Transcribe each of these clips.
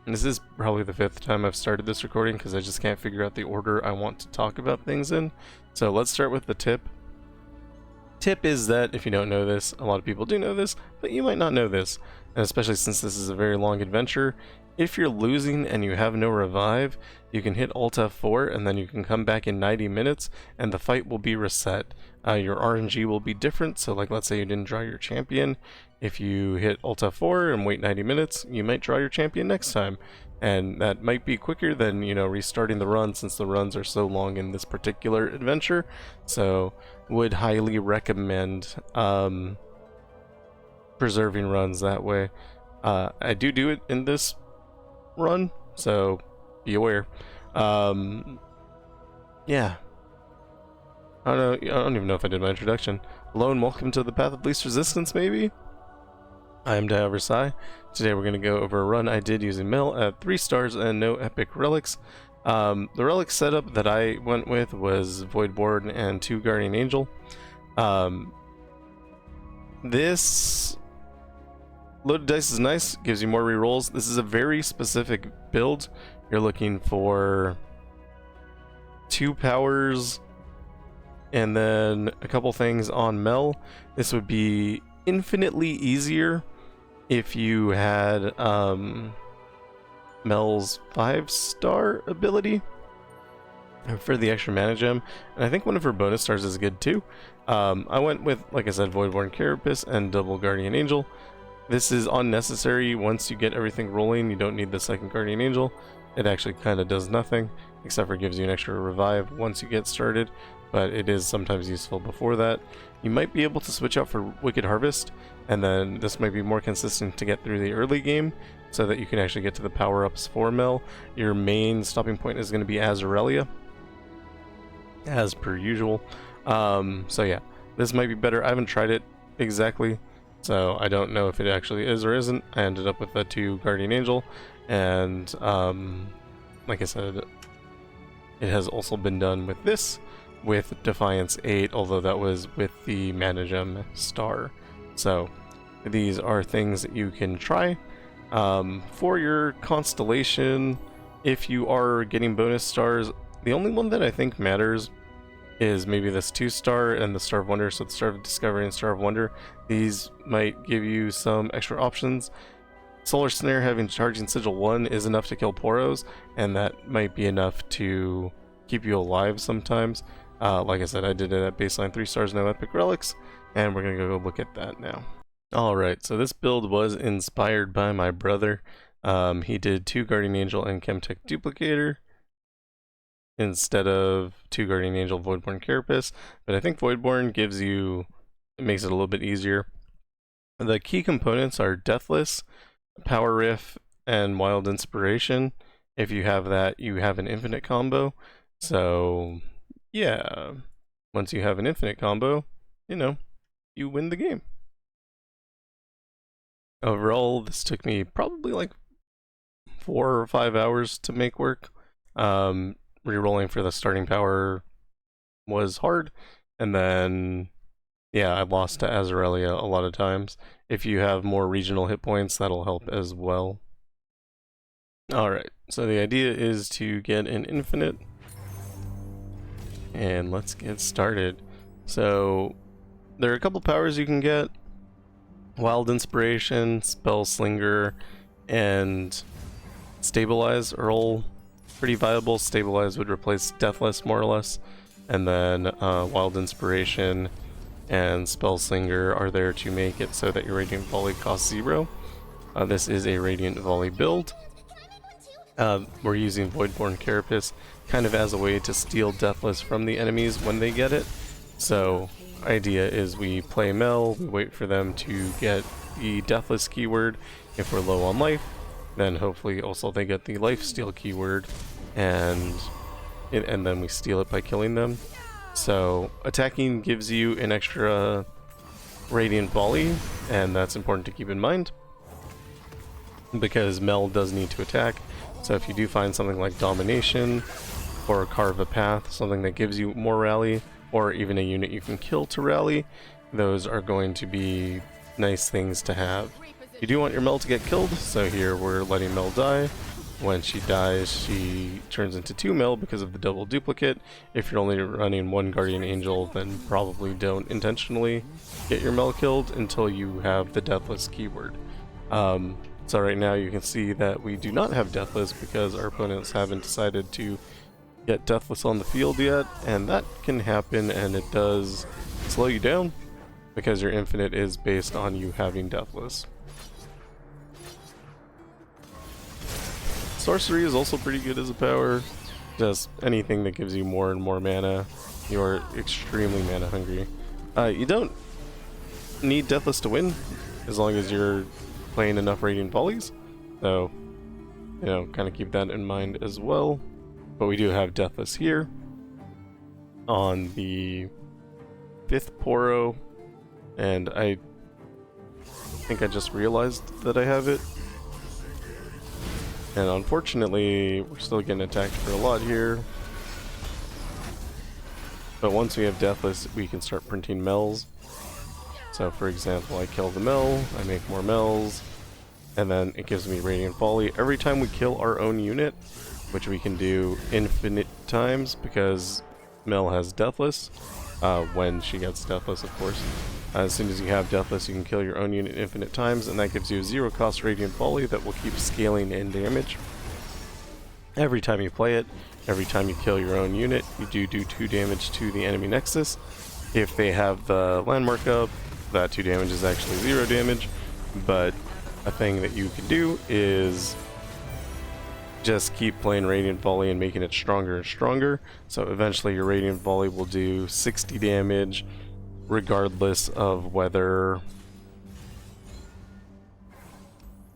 And this is probably the 5th time I've started this recording because I just can't figure out the order I want to talk about things in. So let's start with the tip. Tip is that, if you don't know this, a lot of people do know this, but you might not know this. And especially since this is a very long adventure, if you're losing and you have no revive, you can hit Alt F4 and then you can come back in 90 minutes and the fight will be reset. Your RNG will be different, so like let's say you didn't draw your champion. If you hit Alt F4 and wait 90 minutes, you might draw your champion next time. And that might be quicker than, you know, restarting the run, since the runs are so long in this particular adventure. So would highly recommend preserving runs that way. I do it in this run, so be aware. Yeah. I don't even know if I did my introduction. Hello and welcome to the Path of Least Resistance, maybe? I am Versailles. Today we're going to go over a run I did using Mel at 3 stars and no epic relics. The relic setup that I went with was Voidborn and 2 Guardian Angel. This loaded dice is nice, gives you more rerolls. This is a very specific build. You're looking for 2 powers and then a couple things on Mel. This would be infinitely easier if you had Mel's 5-star ability for the extra mana gem, and I think one of her bonus stars is good too. I went with, like I said, Voidborn, Carapace, and double Guardian Angel. This is unnecessary. Once you get everything rolling, you don't need the second Guardian Angel. It actually kind of does nothing, except for gives you an extra revive once you get started, but it is sometimes useful before that. You might be able to switch out for Wicked Harvest, and then this might be more consistent to get through the early game, so that you can actually get to the power-ups for Mel. Your main stopping point is going to be Azir Irelia, as per usual. So yeah, this might be better. I haven't tried it exactly, so I don't know if it actually is or isn't. I ended up with the 2 Guardian Angel, and like I said, it has also been done with this, with Defiance 8, although that was with the Mana Gem star. So these are things that you can try. For your constellation, if you are getting bonus stars, the only one that I think matters is maybe this 2-star and the Star of Wonder, so the Star of Discovery and Star of Wonder. These might give you some extra options. Solar Snare having Charging Sigil 1 is enough to kill Poros, and that might be enough to keep you alive sometimes. Like I said, I did it at baseline 3 stars, no epic relics, and we're gonna go look at that now. Alright, so this build was inspired by my brother. He did 2 Guardian Angel and Chemtech Duplicator instead of 2 Guardian Angel, Voidborn, Carapace, but I think Voidborn gives you, it makes it a little bit easier. The key components are Deathless, Power Riff, and Wild Inspiration. If you have that, you have an infinite combo. So yeah, once you have an infinite combo, you know, you win the game. Overall, this took me probably like 4 or 5 hours to make work. Rerolling for the starting power was hard, and then yeah, I lost to Azir Irelia a lot of times. If you have more regional hit points, that'll help as well. Alright, so the idea is to get an infinite, and let's get started. So there are a couple powers you can get. Wild Inspiration, Spellslinger, and Stabilize are all pretty viable. Stabilize would replace Deathless more or less, and then Wild Inspiration and Spellslinger are there to make it so that your Radiant Volley costs 0. This is a Radiant Volley build. We're using Voidborn Carapace kind of as a way to steal Deathless from the enemies when they get it. So idea is we play Mel, we wait for them to get the Deathless keyword if we're low on life, then hopefully also they get the lifesteal keyword, and then we steal it by killing them. So attacking gives you an extra Radiant Volley, and that's important to keep in mind, because Mel does need to attack. So if you do find something like Domination, or Carve a Path, something that gives you more rally, or even a unit you can kill to rally, those are going to be nice things to have. You do want your Mel to get killed, so here we're letting Mel die, When she dies, she turns into 2 mil because of the double duplicate. If you're only running 1 Guardian Angel, then probably don't intentionally get your mel killed until you have the deathless keyword. So right now you can see that we do not have deathless because our opponents haven't decided to get deathless on the field yet, and that can happen, and it does slow you down because your infinite is based on you having deathless. Sorcery is also pretty good as a power. Just anything that gives you more and more mana. You are extremely mana hungry. You don't need deathless to win as long as you're playing enough Radiant Volleys. So, you know, kind of keep that in mind as well. But we do have deathless here on the 5th Poro, and I think I just realized that I have it. And unfortunately, we're still getting attacked for a lot here. But once we have deathless, we can start printing mels. So for example, I kill the mel, I make more mels, and then it gives me Radiant Volley every time we kill our own unit, which we can do infinite times because Mel has deathless, when she gets deathless, of course. As soon as you have deathless, you can kill your own unit infinite times, and that gives you a 0 cost Radiant Volley that will keep scaling in damage. Every time you play it, every time you kill your own unit, you do 2 damage to the enemy nexus. If they have the landmark up, that 2 damage is actually 0 damage, but a thing that you can do is just keep playing Radiant Volley and making it stronger and stronger. So eventually your Radiant Volley will do 60 damage regardless of whether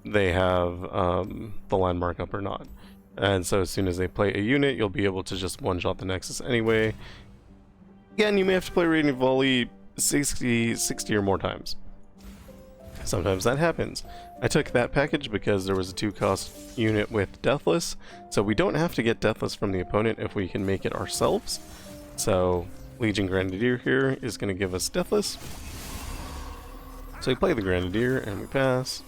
they have the landmark up or not. And so as soon as they play a unit, you'll be able to just one-shot the Nexus anyway. Again, you may have to play Radiant Volley 60 or more times. Sometimes that happens. I took that package because there was a 2-cost unit with Deathless, so we don't have to get Deathless from the opponent if we can make it ourselves. So Legion Grenadier here is going to give us Deathless. So we play the Grenadier and we pass.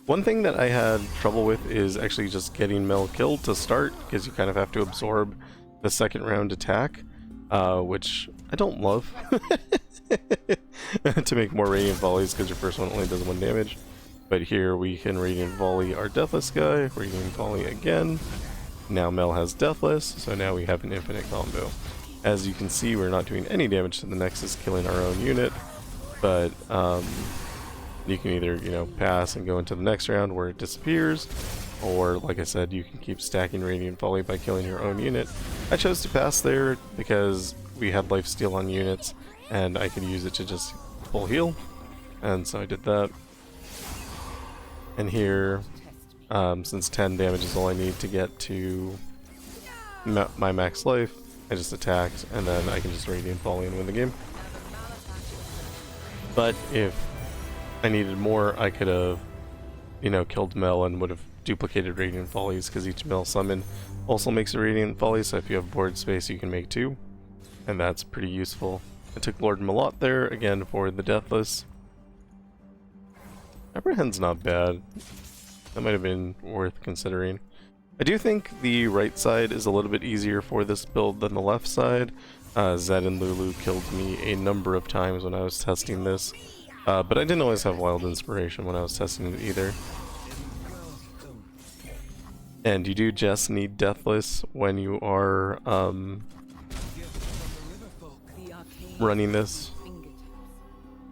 One thing that I had trouble with is actually just getting Mel killed to start, because you kind of have to absorb the second round attack, which I don't love. To make more Radiant Volleys, because your first one only does 1 damage. But here we can Radiant Volley our Deathless guy, Radiant Volley again. Now Mel has Deathless, so now we have an infinite combo. As you can see, we're not doing any damage to the Nexus, killing our own unit, but you can either, you know, pass and go into the next round where it disappears, or, like I said, you can keep stacking Radiant Volley by killing your own unit. I chose to pass there because we had lifesteal on units, and I could use it to just full heal, and so I did that. And here, since 10 damage is all I need to get to my max life, I just attacked, and then I can just Radiant Volley and win the game. But if I needed more, I could have, you know, killed Mel and would have duplicated Radiant Volleys, because each Mel summon also makes a Radiant Volley, so if you have board space you can make 2, and that's pretty useful. I took Lord Malott there, again for the Deathless. Apprehend's not bad. That might have been worth considering. I do think the right side is a little bit easier for this build than the left side. Zed and Lulu killed me a number of times when I was testing this. But I didn't always have Wild Inspiration when I was testing it either. And you do just need Deathless when you are running this,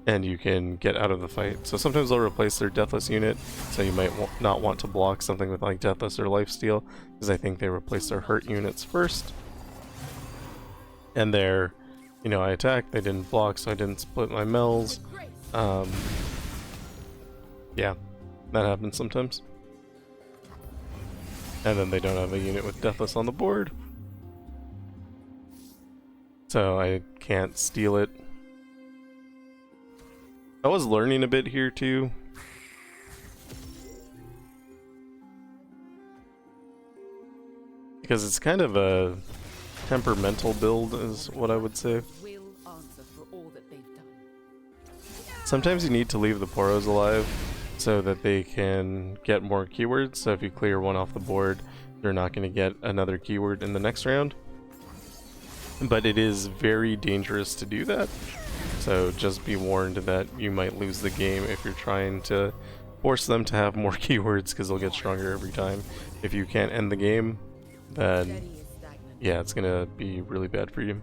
and you can get out of the fight. So sometimes they'll replace their Deathless unit, so you might not want to block something with like Deathless or Lifesteal, because I think they replace their hurt units first. And there, you know, I attacked, they didn't block, so I didn't split my Mels. Yeah, that happens sometimes. And then they don't have a unit with Deathless on the board, so I can't steal it. I was learning a bit here too. Because it's kind of a temperamental build is what I would say. Sometimes you need to leave the Poros alive so that they can get more keywords. So if you clear one off the board, you're not going to get another keyword in the next round. But it is very dangerous to do that, so just be warned that you might lose the game if you're trying to force them to have more keywords, because they'll get stronger every time. If you can't end the game, then yeah, it's gonna be really bad for you.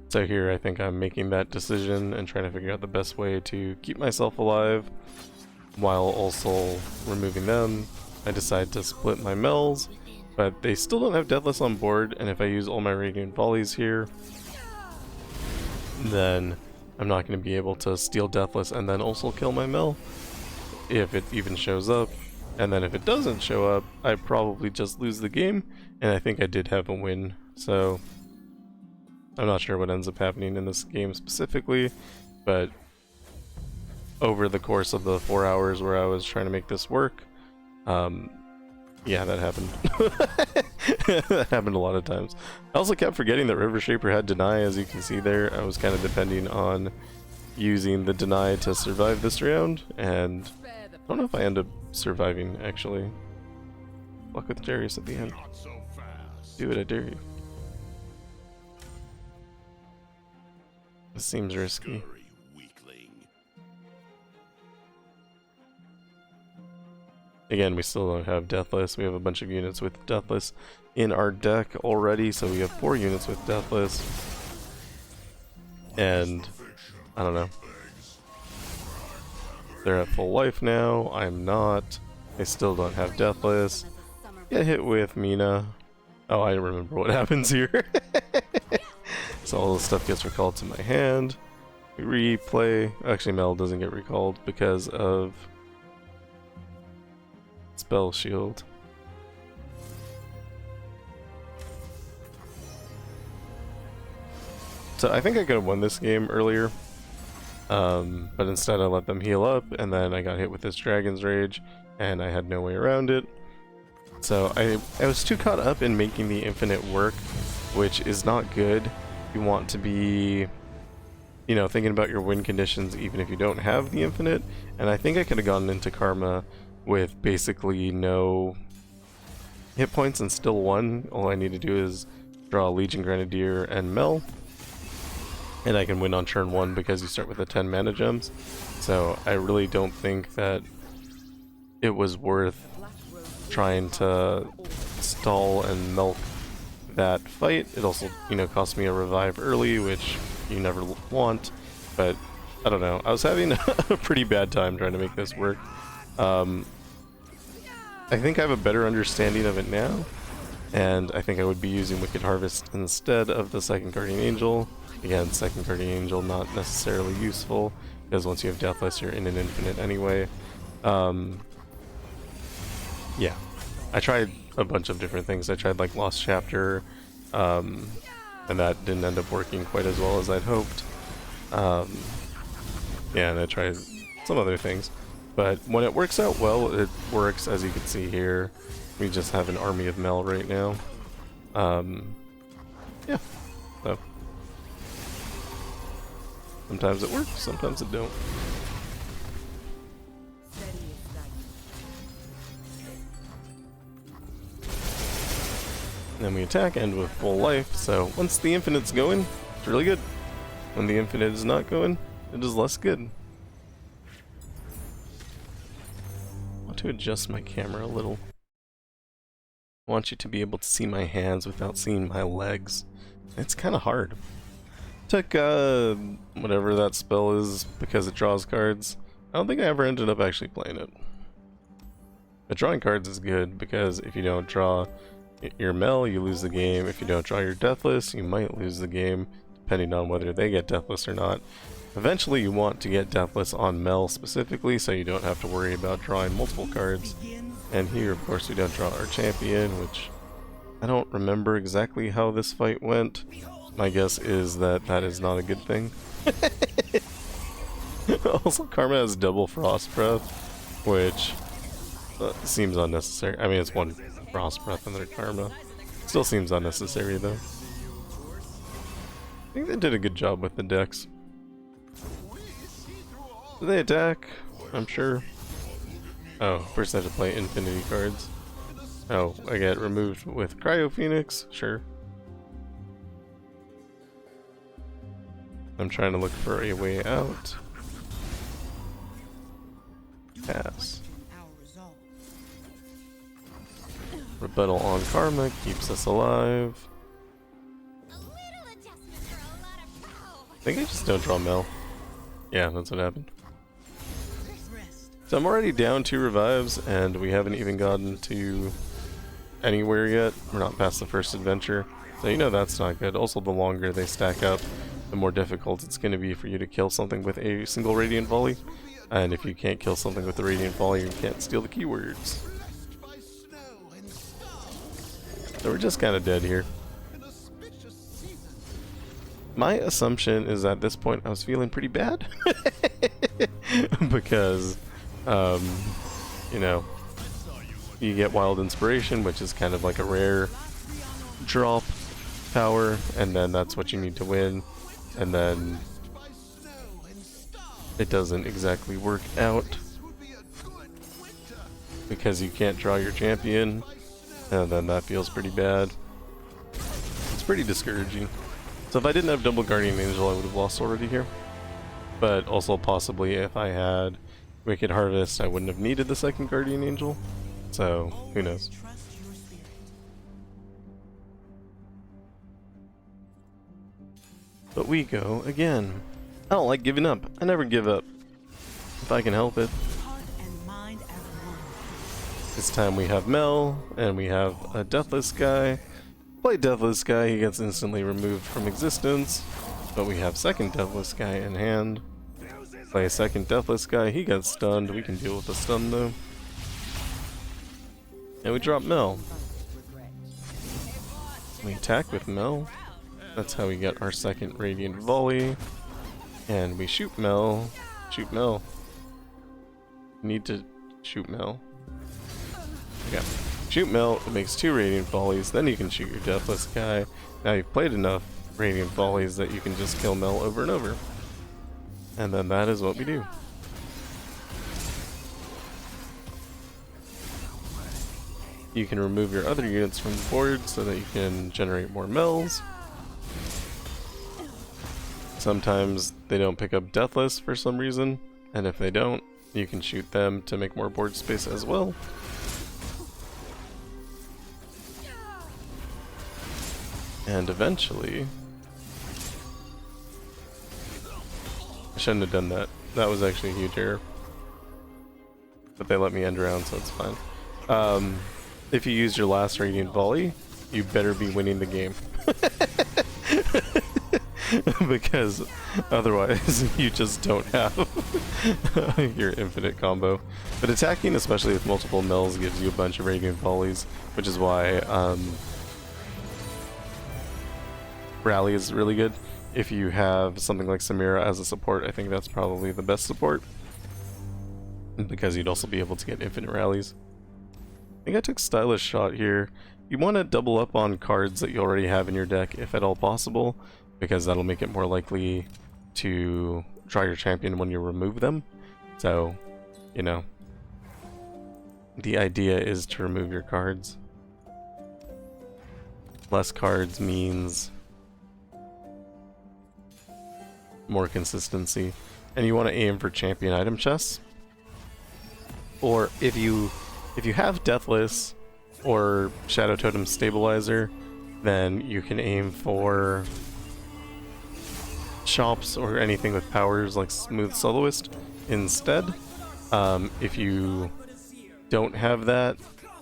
So here I think I'm making that decision and trying to figure out the best way to keep myself alive while also removing them. I decide to split my Mel's, but they still don't have deathless on board, and if I use all my Radiant Volleys here, then I'm not going to be able to steal deathless and then also kill my Mel, if it even shows up. And then if it doesn't show up, I probably just lose the game, and I think I did have a win, so I'm not sure what ends up happening in this game specifically, but over the course of the 4 hours where I was trying to make this work, yeah, that happened. That happened a lot of times. I also kept forgetting that Rivershaper had deny, as you can see there. I was kind of depending on using the deny to survive this round, and I don't know if I end up surviving, actually. Luck with Darius at the end. Do it, I dare you. This seems risky. Again, we still don't have deathless. We have a bunch of units with deathless in our deck already, so we have 4 units with deathless. And I don't know. They're at full life now. I'm not. They still don't have deathless. Get hit with Mina. Oh, I remember what happens here. So all the stuff gets recalled to my hand. We replay. Actually, Mel doesn't get recalled because of Spell Shield. So I think I could have won this game earlier, but instead I let them heal up, and then I got hit with this Dragon's Rage, and I had no way around it. So I was too caught up in making the infinite work, which is not good. You want to be, you know, thinking about your win conditions even if you don't have the infinite, and I think I could have gone into Karma with basically no hit points and still won. All I need to do is draw Legion Grenadier and Mel, and I can win on turn 1 because you start with the 10 mana gems. So I really don't think that it was worth trying to stall and milk that fight. It also, you know, cost me a revive early, which you never want, but I don't know. I was having a pretty bad time trying to make this work. I think I have a better understanding of it now, and I think I would be using Wicked Harvest instead of the second Guardian Angel. Again, second Guardian Angel not necessarily useful, because once you have Deathless you're in an infinite anyway. Yeah, I tried a bunch of different things. I tried like Lost Chapter, and that didn't end up working quite as well as I'd hoped. Yeah, and I tried some other things. But when it works out well, it works, as you can see here. We just have an army of Mel right now. Yeah, so sometimes it works, sometimes it don't. And then we attack, end with full life, so once the infinite's going, it's really good. When the infinite is not going, it is less good. I want to adjust my camera a little. I want you to be able to see my hands without seeing my legs. It's kind of hard. Took whatever that spell is because it draws cards. I don't think I ever ended up actually playing it. But drawing cards is good because if you don't draw your Mel, you lose the game. If you don't draw your Deathless, you might lose the game, depending on whether they get Deathless or not. Eventually you want to get Deathless on Mel specifically, so you don't have to worry about drawing multiple cards. And here, of course, we don't draw our champion, which I don't remember exactly how this fight went. My guess is that that is not a good thing. Also, Karma has double Frost Breath, which seems unnecessary. I mean, it's one Frost Breath and their Karma. Still seems unnecessary, though. I think they did a good job with the decks. Do they attack? I'm sure. Oh, first I have to play infinity cards. Oh, I get removed with Cryo Phoenix? Sure. I'm trying to look for a way out. Pass. Rebuttal on Karma keeps us alive. I think I just don't draw Mel. Yeah, that's what happened. So I'm already down 2 revives, and we haven't even gotten to anywhere yet. We're not past the first adventure, so you know that's not good. Also, the longer they stack up, the more difficult it's going to be for you to kill something with a single Radiant Volley. And if you can't kill something with the Radiant Volley, you can't steal the keywords. So we're just kind of dead here. My assumption is at this point I was feeling pretty bad. Because, you know, you get Wild Inspiration, which is kind of like a rare drop power, and then that's what you need to win. And then it doesn't exactly work out because you can't draw your champion, and then that feels pretty bad. It's pretty discouraging. So if I didn't have double Guardian Angel, I would have lost already here. But also possibly if I had Wicked Harvest, I wouldn't have needed the second Guardian Angel. So, who knows. But we go again. I don't like giving up. I never give up. If I can help it. This time we have Mel, and we have a Deathless guy. Play Deathless guy, he gets instantly removed from existence. But we have second Deathless guy in hand. Play a second Deathless guy, he gets stunned. We can deal with the stun though. And we drop Mel. We attack with Mel. That's how we get our second Radiant Volley. And we shoot Mel. Shoot Mel. Need to shoot Mel. Yeah. Shoot Mel, it makes 2 Radiant Volleys, then you can shoot your Deathless guy. Now you've played enough Radiant Volleys that you can just kill Mel over and over. And then that is what we do. You can remove your other units from the board so that you can generate more Mels. Sometimes they don't pick up Deathless for some reason, and if they don't, you can shoot them to make more board space as well. And eventually... I shouldn't have done that. That was actually a huge error. But they let me end around, so it's fine. If you use your last Radiant Volley, you better be winning the game. Because otherwise you just don't have your infinite combo. But attacking, especially with multiple Mels, gives you a bunch of Radiant Volleys, which is why Rally is really good. If you have something like Samira as a support, I think that's probably the best support. Because you'd also be able to get infinite rallies. I think I took Stylish Shot here. You want to double up on cards that you already have in your deck if at all possible, because that'll make it more likely to draw your champion when you remove them. So, you know, the idea is to remove your cards. Less cards means more consistency. And you want to aim for champion item chests. Or if you have Deathless or Shadow Totem Stabilizer, then you can aim for shops or anything with powers like Smooth Soloist instead. If you don't have that,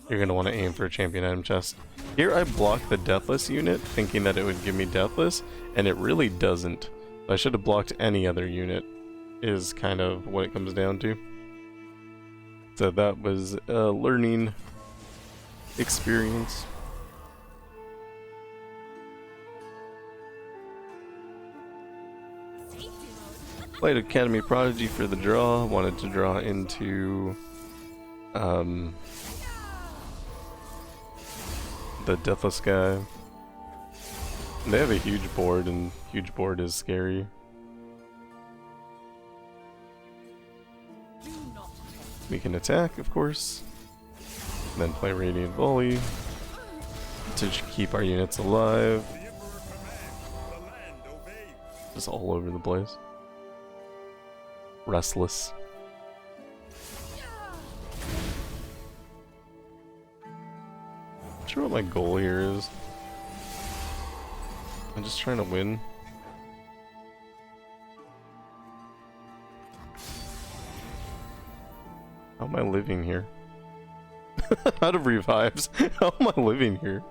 you're going to want to aim for a champion item chest. Here I blocked the Deathless unit thinking that it would give me Deathless, and it really doesn't. I should have blocked any other unit, is kind of what it comes down to. So that was a learning experience. Played Academy Prodigy for the draw. Wanted to draw into the Deathless guy. They have a huge board and huge huge board is scary. We can attack, of course, and then play Radiant Volley to keep our units alive. Just all over the place. Restless. Not sure what my goal here is. I'm just trying to win. How am I living here? Out of revives. How am I living here?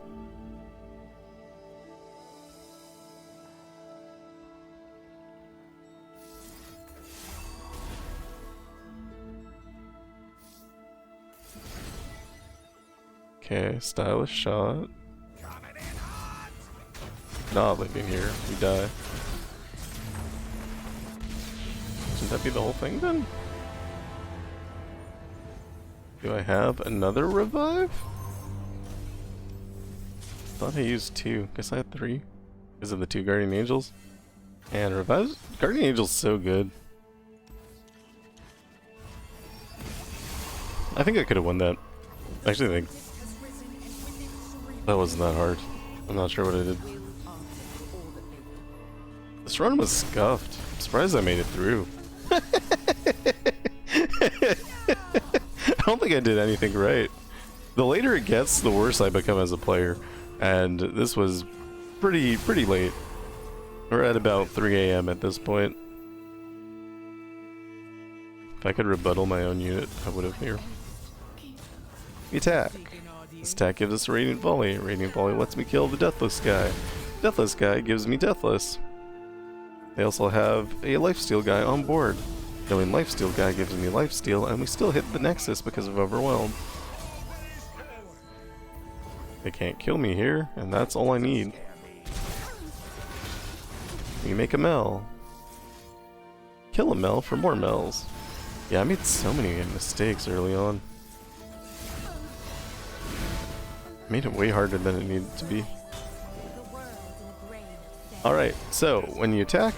Okay, stylish shot. Not living here. We die. Shouldn't that be the whole thing then? Do I have another revive? Thought I used 2. Guess I had 3. Because of the 2 Guardian Angels. And revives. Guardian Angel's so good. I think I could have won that. I actually think that wasn't that hard. I'm not sure what I did. This run was scuffed. I'm surprised I made it through. I don't think I did anything right. The later it gets, the worse I become as a player. And this was pretty late. We're at about 3 AM at this point. If I could rebuttal my own unit, I would have here. Attack. This attack gives us a Radiant Volley. Radiant Volley lets me kill the Deathless guy. Deathless guy gives me Deathless. They also have a Lifesteal guy on board. Knowing Lifesteal guy gives me Lifesteal, and we still hit the Nexus because of Overwhelm. They can't kill me here, and that's all I need. We make a Mel. Kill a Mel for more Mels. Yeah, I made so many mistakes early on. Made it way harder than it needed to be. Alright, so when you attack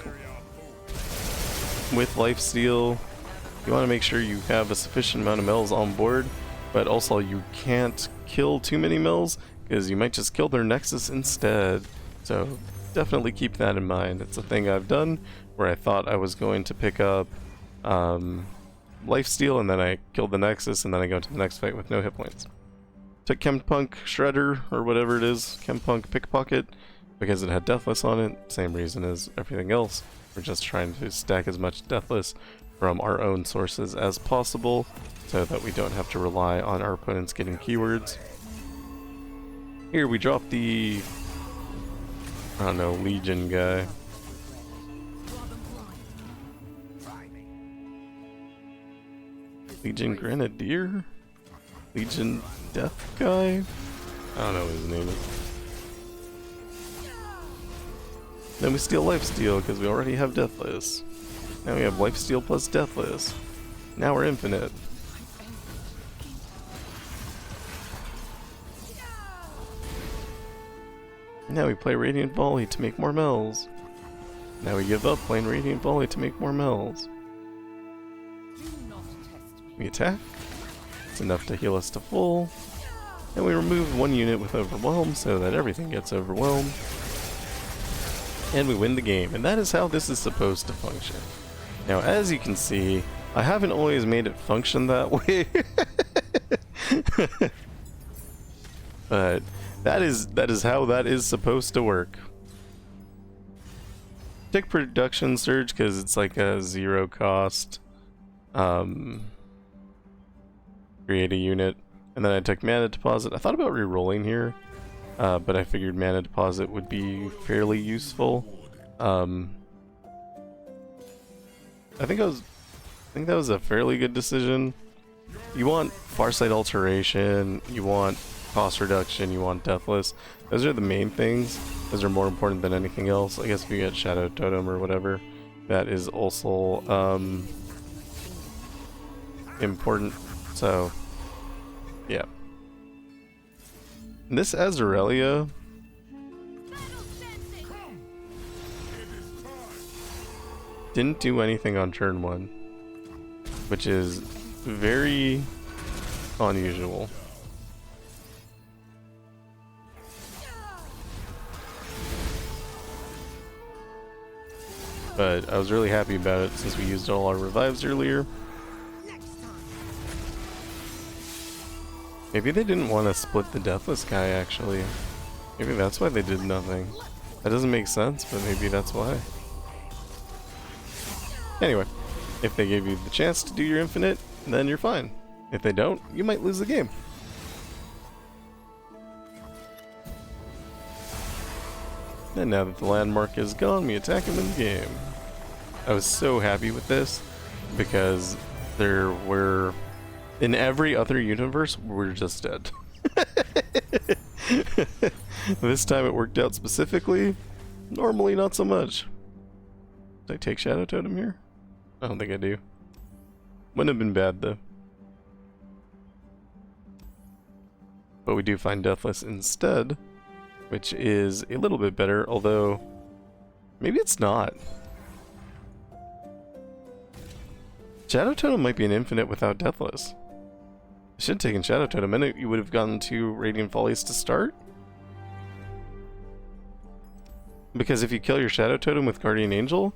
with Lifesteal, you want to make sure you have a sufficient amount of Mels on board, but also you can't kill too many Mels, because you might just kill their Nexus instead. So definitely keep that in mind. It's a thing I've done where I thought I was going to pick up Lifesteal, and then I killed the Nexus, and then I go into the next fight with no hit points. Took Chempunk Shredder, or whatever it is, Chempunk Pickpocket, because it had Deathless on it. Same reason as everything else. We're just trying to stack as much Deathless from our own sources as possible, so that we don't have to rely on our opponents getting keywords. Here we drop the, I don't know, Legion guy. Legion Grenadier? Legion Death guy? I don't know what his name is. Then we steal Lifesteal because we already have Deathless. Now we have Lifesteal plus Deathless. Now we're infinite. Now we play Radiant Volley to make more Mels. Now we give up playing Radiant Volley to make more Mels. We attack. It's enough to heal us to full. And we remove one unit with Overwhelm so that everything gets overwhelmed. And we win the game. And that is how this is supposed to function. Now, as you can see, I haven't always made it function that way. But that is how that is supposed to work. Tick production surge because it's like a 0 cost. Create a unit, and then I took mana deposit. I thought about re-rolling here, but I figured mana deposit would be fairly useful. I think that was a fairly good decision. You want Farsight Alteration, you want cost reduction, you want Deathless. Those are the main things. Those are more important than anything else. I guess if you get Shadow Totem or whatever, that is also important. So, yeah. And this Azir Irelia, didn't do anything on turn 1, which is very unusual. But I was really happy about it since we used all our revives earlier. Maybe they didn't want to split the deathless guy, actually. Maybe that's why they did nothing. That doesn't make sense, but maybe that's why. Anyway, if they gave you the chance to do your infinite, then you're fine. If they don't, you might lose the game. And now that the landmark is gone, we attack him in the game. I was so happy with this because there were, in every other universe, we're just dead. This time it worked out specifically. Normally not so much. Did I take Shadow Totem here? I don't think I do. Wouldn't have been bad though. But we do find Deathless instead, which is a little bit better, although maybe it's not. Shadow Totem might be an infinite without Deathless. I should have taken Shadow Totem, and you would have gotten 2 Radiant Volleys to start. Because if you kill your Shadow Totem with Guardian Angel,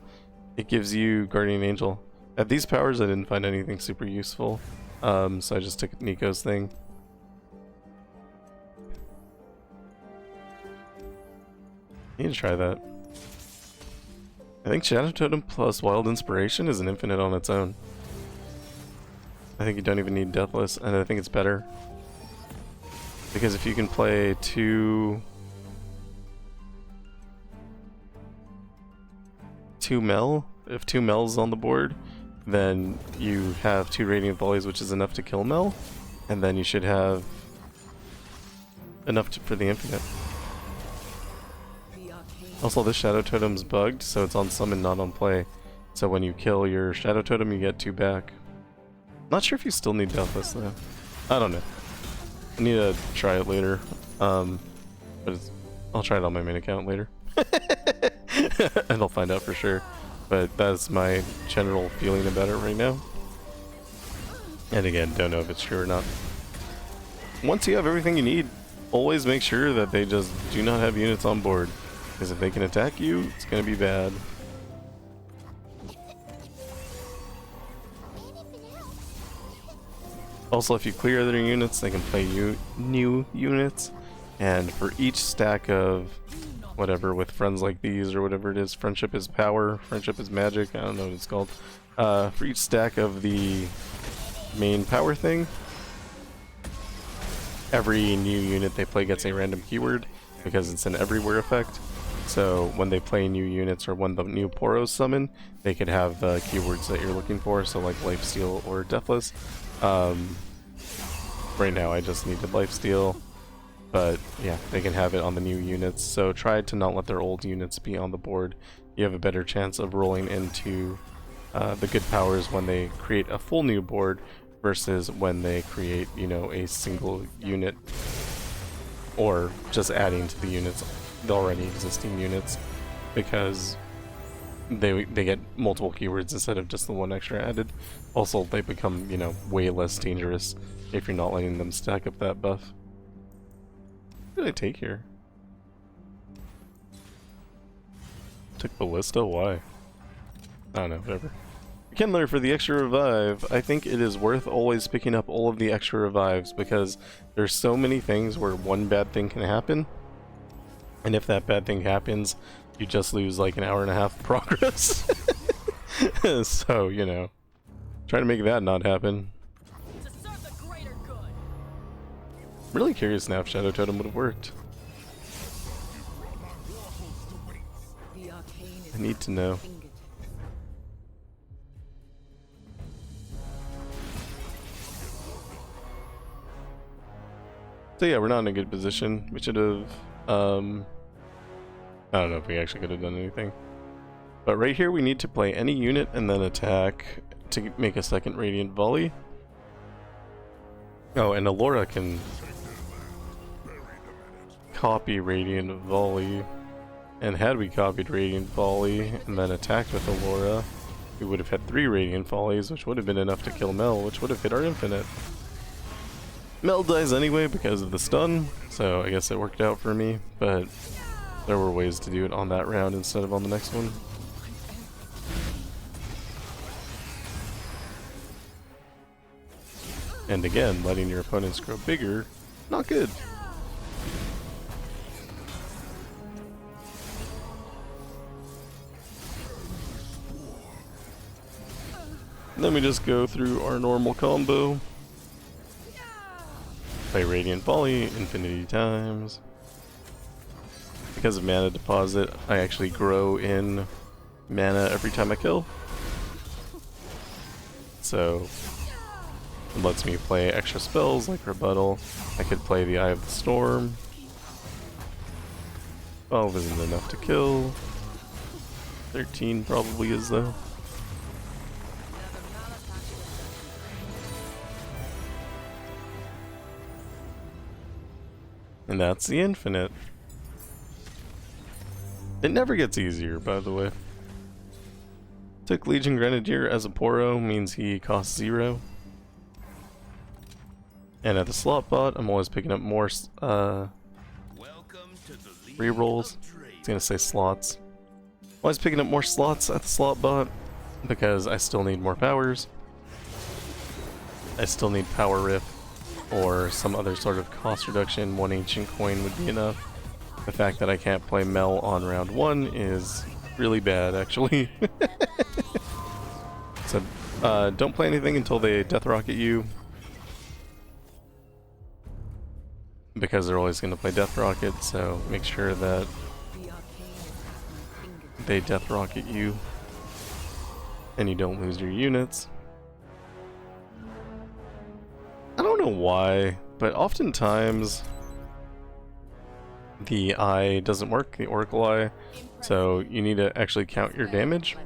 it gives you Guardian Angel. At these powers, I didn't find anything super useful, so I just took Nico's thing. I need to try that. I think Shadow Totem plus Wild Inspiration is an infinite on its own. I think you don't even need Deathless, and I think it's better. Because if you can play 2 Mel, if 2 Mel's on the board, then you have 2 Radiant Volleys, which is enough to kill Mel, and then you should have enough for the infinite. Also, this Shadow Totem's bugged, so it's on summon, not on play. So when you kill your Shadow Totem, you get 2 back. Not sure if you still need Deathless though. I don't know. I need to try it later. But I'll try it on my main account later. And I'll find out for sure. But that's my general feeling about it right now. And again, don't know if it's true or not. Once you have everything you need, always make sure that they just do not have units on board. Because if they can attack you, it's going to be bad. Also, if you clear other units, they can play new units. And for each stack of whatever, with friends like these or whatever it is, friendship is power, friendship is magic, I don't know what it's called. For each stack of the main power thing, every new unit they play gets a random keyword because it's an everywhere effect. So when they play new units or when the new Poros summon, they could have the keywords that you're looking for, so like Lifesteal or Deathless. Right now I just needed Lifesteal, but yeah, they can have it on the new units, so try to not let their old units be on the board. You have a better chance of rolling into the good powers when they create a full new board versus when they create, you know, a single unit, or just adding to the units, the already existing units, because they get multiple keywords instead of just the one extra added. Also, they become, you know, way less dangerous if you're not letting them stack up that buff. What did I take here? Took Ballista? Why? I don't know, whatever. Kindler for the extra revive. I think it is worth always picking up all of the extra revives because there's so many things where one bad thing can happen, and if that bad thing happens, you just lose like an hour and a half of progress. So, you know, try to make that not happen. Really curious now if Shadow Totem would have worked. I need to know. So yeah, we're not in a good position. We should have, I don't know if we actually could have done anything. But right here we need to play any unit and then attack to make a second Radiant Volley. Oh, and Allura can copy Radiant Volley. And had we copied Radiant Volley and then attacked with Allura, we would have had 3 Radiant Volleys, which would have been enough to kill Mel, which would have hit our infinite. Mel dies anyway because of the stun, so I guess it worked out for me, but there were ways to do it on that round instead of on the next one. And again, letting your opponents grow bigger, not good. And then we just go through our normal combo. Play Radiant Volley infinity times. Because of mana deposit, I actually grow in mana every time I kill. So it lets me play extra spells like Rebuttal. I could play the Eye of the Storm. 12 isn't enough to kill. 13 probably is though. And that's the infinite. It never gets easier, by the way. Took Legion Grenadier as a Poro, means he costs 0. And at the slot bot, I'm always picking up more rerolls. I was gonna say slots. Always picking up more slots at the slot bot because I still need more powers. I still need Power Rift or some other sort of cost reduction. 1 ancient coin would be enough. The fact that I can't play Mel on round 1 is really bad, actually. So, don't play anything until they Death Rocket you. Because they're always going to play Death Rocket, so make sure that they Death Rocket you and you don't lose your units. I don't know why, but oftentimes the eye doesn't work, the Oracle Eye, so you need to actually count your damage.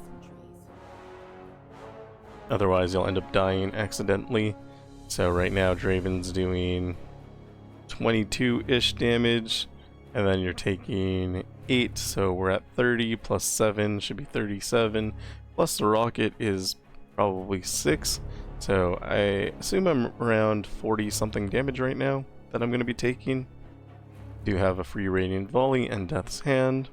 Otherwise you'll end up dying accidentally. So right now Draven's doing 22-ish damage, and then you're taking 8, so we're at 30, plus 7 should be 37, plus the rocket is probably 6, so I assume I'm around 40 something damage right now that I'm going to be taking. Do have a free Radiant Volley and Death's Hand.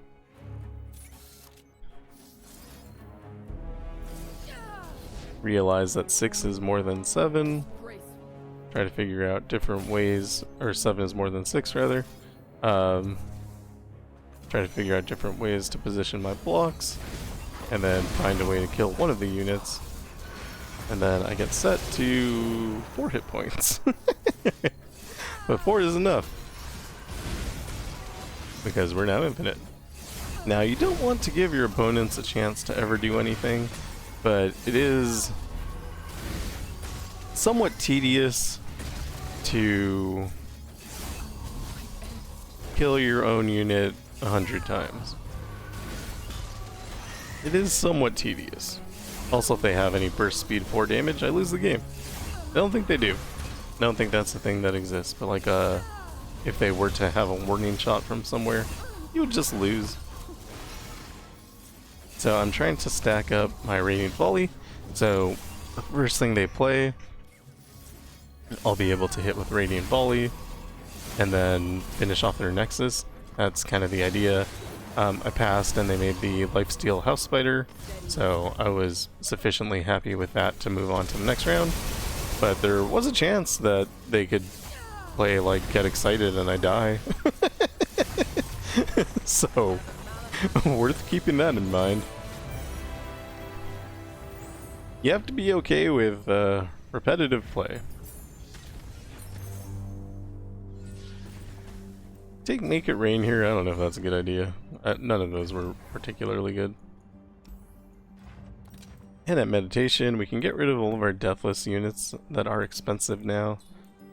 Realize that 6 is more than 7. Try to figure out different ways, or 7 is more than 6 rather. Try to figure out different ways to position my blocks, and then find a way to kill one of the units. And then I get set to 4 hit points. But 4 is enough, because we're now infinite. Now you don't want to give your opponents a chance to ever do anything, but it is somewhat tedious to kill your own unit 100 times. It is somewhat tedious. Also, if they have any burst speed 4 damage, I lose the game. I don't think they do. I don't think that's a thing that exists, but like if they were to have a warning shot from somewhere, you would just lose. So I'm trying to stack up my Radiant Volley, so the first thing they play, I'll be able to hit with Radiant Volley, and then finish off their Nexus. That's kind of the idea. I passed and they made the Lifesteal House Spider, so I was sufficiently happy with that to move on to the next round. But there was a chance that they could play like Get Excited and I die. So, worth keeping that in mind. You have to be okay with repetitive play. Take Make It Rain here, I don't know if that's a good idea. None of those were particularly good. And at Meditation, we can get rid of all of our deathless units that are expensive now.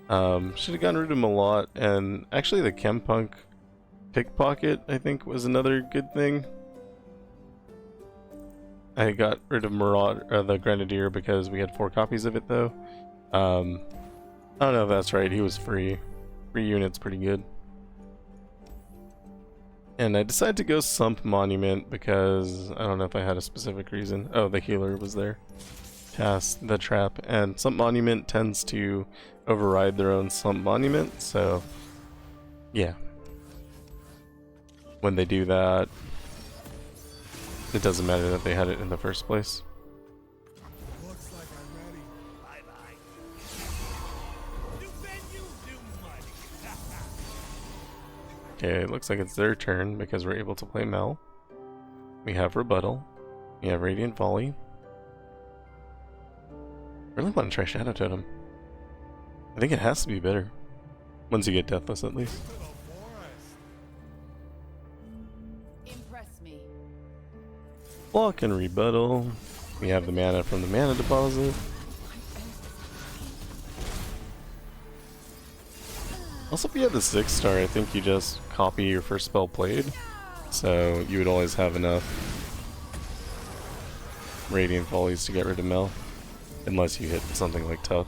Should have gotten rid of them a lot, and actually the Chempunk Pickpocket, I think, was another good thing. I got rid of the Grenadier because we had 4 copies of it though. I don't know if that's right, he was free. Free unit's pretty good. And I decided to go Sump Monument because I don't know if I had a specific reason. Oh, the healer was there. Cast the trap. And Sump Monument tends to override their own Sump Monument, so yeah. When they do that, it doesn't matter that they had it in the first place. Looks like I'm ready. Bye-bye. Okay, it looks like it's their turn because we're able to play Mel. We have Rebuttal. We have Radiant Volley. Really want to try Shadow Totem. I think it has to be better. Once you get Deathless at least. Impress me. Block and Rebuttal. We have the mana from the mana deposit. Also, if you have the 6-star, I think you just copy your first spell played. So you would always have enough Radiant Volleys to get rid of Mel. Unless you hit something like Tough.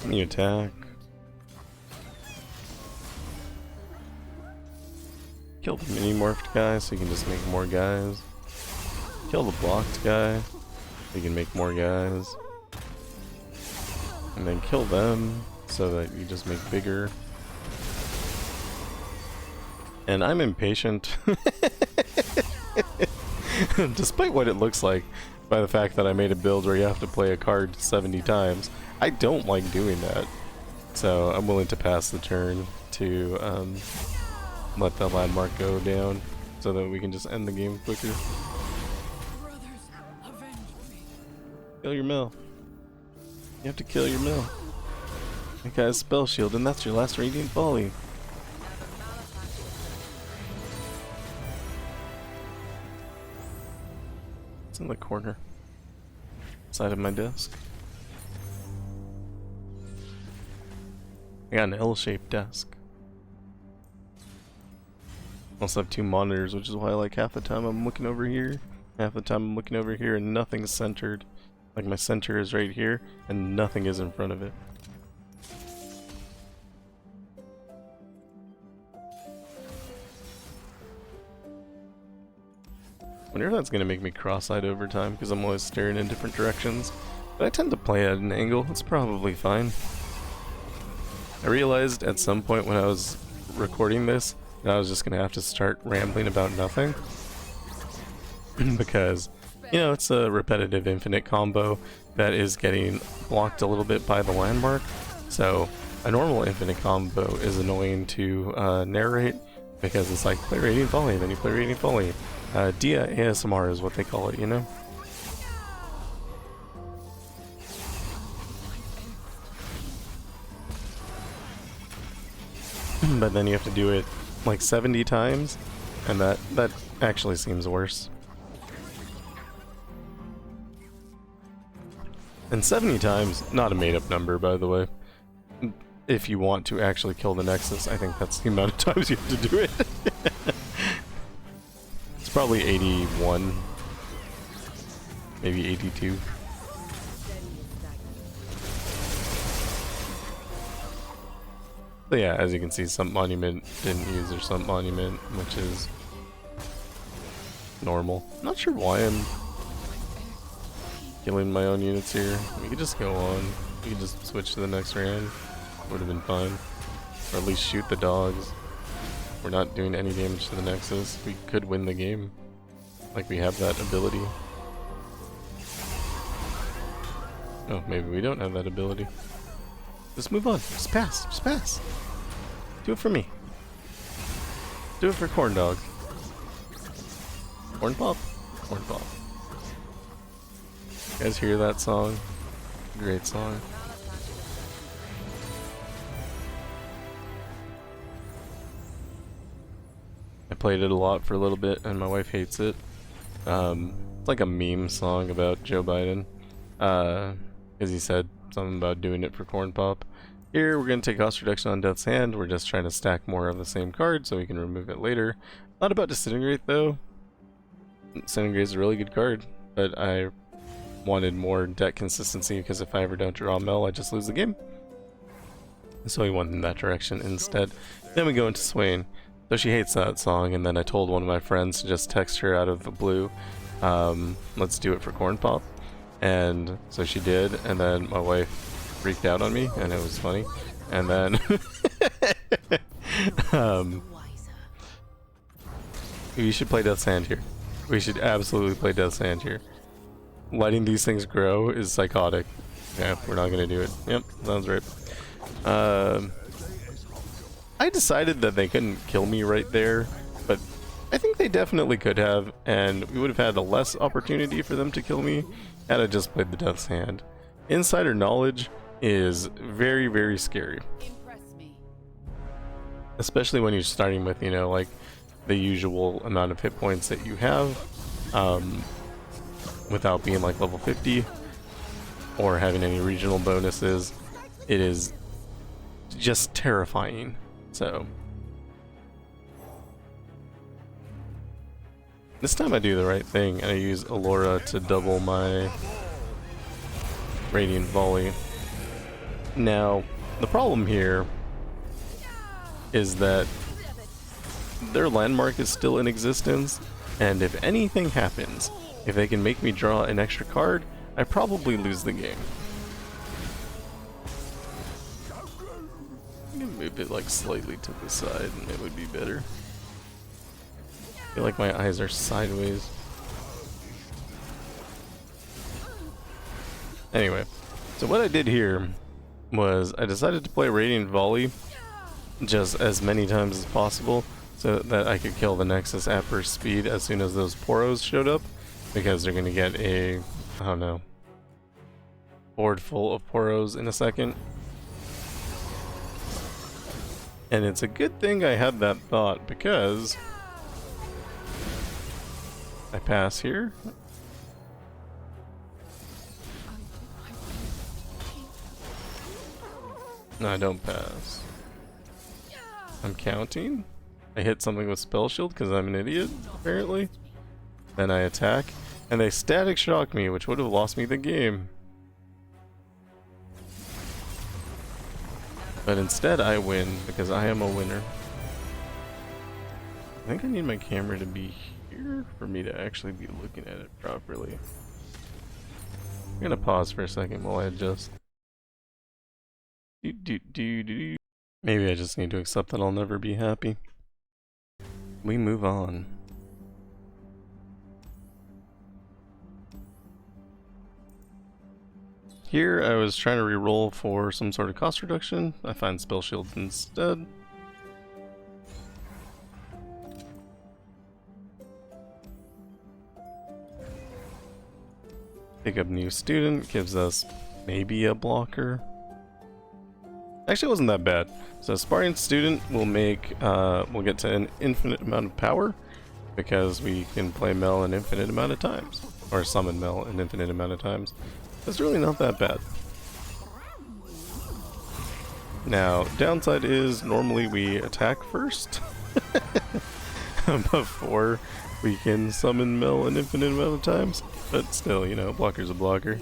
You attack. Kill the mini-morphed guy so you can just make more guys. Kill the blocked guy so you can make more guys. And then kill them so that you just make bigger. And I'm impatient. Despite what it looks like, by the fact that I made a build where you have to play a card 70 times, I don't like doing that. So I'm willing to pass the turn to let the landmark go down so that we can just end the game quicker. Brothers, avenge me. Kill your mill. You have to kill your mill. That guy's spell shield, and that's your last Radiant Volley. It's in the corner. Side of my desk. I got an L-shaped desk. Also have 2 monitors, which is why like half the time I'm looking over here, half the time I'm looking over here, and nothing's centered. Like my center is right here, and nothing is in front of it. I wonder if that's gonna make me cross-eyed over time, because I'm always staring in different directions. But I tend to play at an angle, it's probably fine. I realized at some point when I was recording this, that I was just gonna have to start rambling about nothing. Because, you know, it's a repetitive infinite combo that is getting blocked a little bit by the landmark. So a normal infinite combo is annoying to narrate because it's like play Radiant Volley, then you play Radiant Volley. Dia ASMR is what they call it, you know? But then you have to do it like 70 times, and that actually seems worse. And 70 times, not a made-up number, by the way. If you want to actually kill the Nexus, I think that's the amount of times you have to do it. It's probably 81, maybe 82. But yeah, as you can see, Sump Monument didn't use their Sump Monument, which is normal. Not sure why I'm killing my own units here. We could just go on. We could just switch to the next round. Would have been fine. Or at least shoot the dogs. We're not doing any damage to the Nexus. We could win the game. Like, we have that ability. Oh, maybe we don't have that ability. Just move on. Just pass. Just pass. Do it for me. Do it for Corn Dog. Corn Pop? Corn Pop. You guys hear that song? Great song. I played it a lot for a little bit and my wife hates it. It's like a meme song about Joe Biden. Because he said something about doing it for Corn Pop. Here we're going to take cost reduction on Death's Hand. We're just trying to stack more of the same card so we can remove it later. Not about Disintegrate though. Disintegrate is a really good card, but I wanted more deck consistency because if I ever don't draw Mel, I just lose the game. So we went in that direction instead. Then we go into Swain. So she hates that song, and then I told one of my friends to just text her out of the blue, let's do it for Corn Pop. And so she did, and then my wife freaked out on me, and it was funny. And then we should play Death's Hand here. We should absolutely play Death's Hand here. Letting these things grow is psychotic. Yeah, we're not gonna do it. Yep, sounds right. I decided that they couldn't kill me right there, but I think they definitely could have, and we would have had a less opportunity for them to kill me had I just played the Death's Hand. Insider knowledge is very, very scary. Impress me. Especially when you're starting with, you know, like the usual amount of hit points that you have, without being like level 50 or having any regional bonuses. It is just terrifying. So this time I do the right thing and I use Allura to double my Radiant Volley. Now, the problem here is that their landmark is still in existence, and if anything happens, if they can make me draw an extra card, I probably lose the game. I can move it like slightly to the side and it would be better. I feel like my eyes are sideways. Anyway, so what I did here was I decided to play Radiant Volley just as many times as possible so that I could kill the Nexus at burst speed as soon as those Poros showed up, because they're gonna get a, I don't know, board full of Poros in a second. And it's a good thing I had that thought, because I pass here. No, I don't pass. I'm counting. I hit something with Spell Shield because I'm an idiot, apparently. Then I attack, and they Static Shock me, which would have lost me the game. But instead I win, because I am a winner. I think I need my camera to be here for me to actually be looking at it properly. I'm gonna pause for a second while I adjust. Maybe I just need to accept that I'll never be happy. We move on. Here I was trying to reroll for some sort of cost reduction. I find Spell Shield instead. Pick up new student, gives us maybe a blocker. Actually, it wasn't that bad. So Sparring Student will make, we'll get to an infinite amount of power, because we can play Mel an infinite amount of times, or summon Mel an infinite amount of times. It's really not that bad. Now, downside is normally we attack first, before we can summon Mel an infinite amount of times, but still, you know, blocker's a blocker.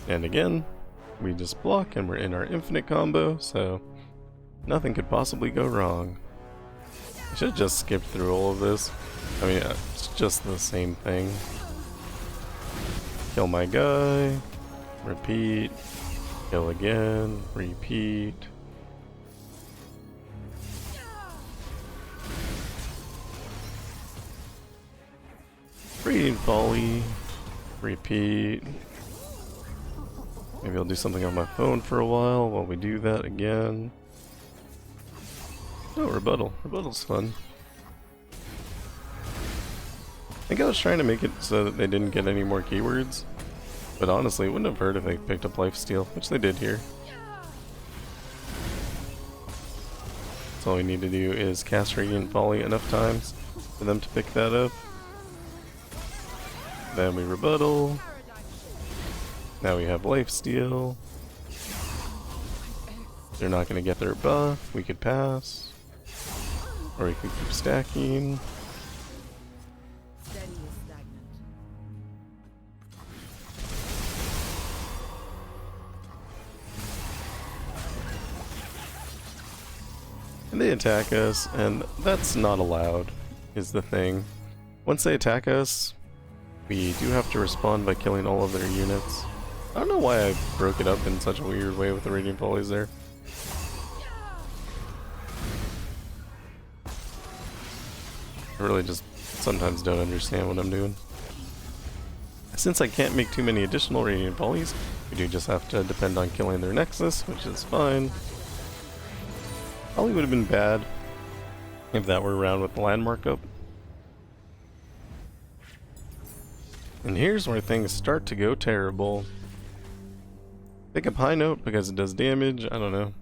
And again, we just block and we're in our infinite combo, so nothing could possibly go wrong. I should have just skipped through all of this. I mean, it's just the same thing. Kill my guy, repeat, kill again, repeat. Radiant Volley, repeat. Maybe I'll do something on my phone for a while we do that again. Oh, rebuttal. Rebuttal's fun. I think I was trying to make it so that they didn't get any more keywords, but honestly, it wouldn't have hurt if they picked up Lifesteal, which they did here. So all we need to do is cast Radiant Volley enough times for them to pick that up. Then we rebuttal. Now we have lifesteal. They're not going to get their buff. We could pass. Or we could keep stacking. Steady is stagnant. And they attack us, and that's not allowed, is the thing. Once they attack us, we do have to respond by killing all of their units. I don't know why I broke it up in such a weird way with the Radiant Volleys there. I really just sometimes don't understand what I'm doing. Since I can't make too many additional Radiant Volleys, we do just have to depend on killing their nexus, which is fine. Probably would have been bad if that were around with the landmark up. And here's where things start to go terrible. Pick up High Note because it does damage. I don't know.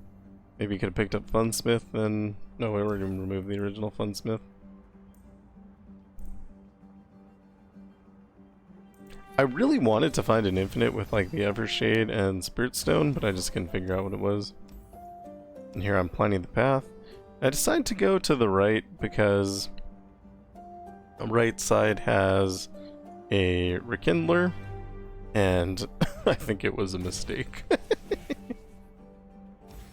Maybe you could have picked up Funsmith and... No, we already removed the original Funsmith. I really wanted to find an infinite with like the Evershade and Spirit Stone, but I just couldn't figure out what it was. And here I'm planning the path. I decided to go to the right because the right side has a Rekindler, and I think it was a mistake.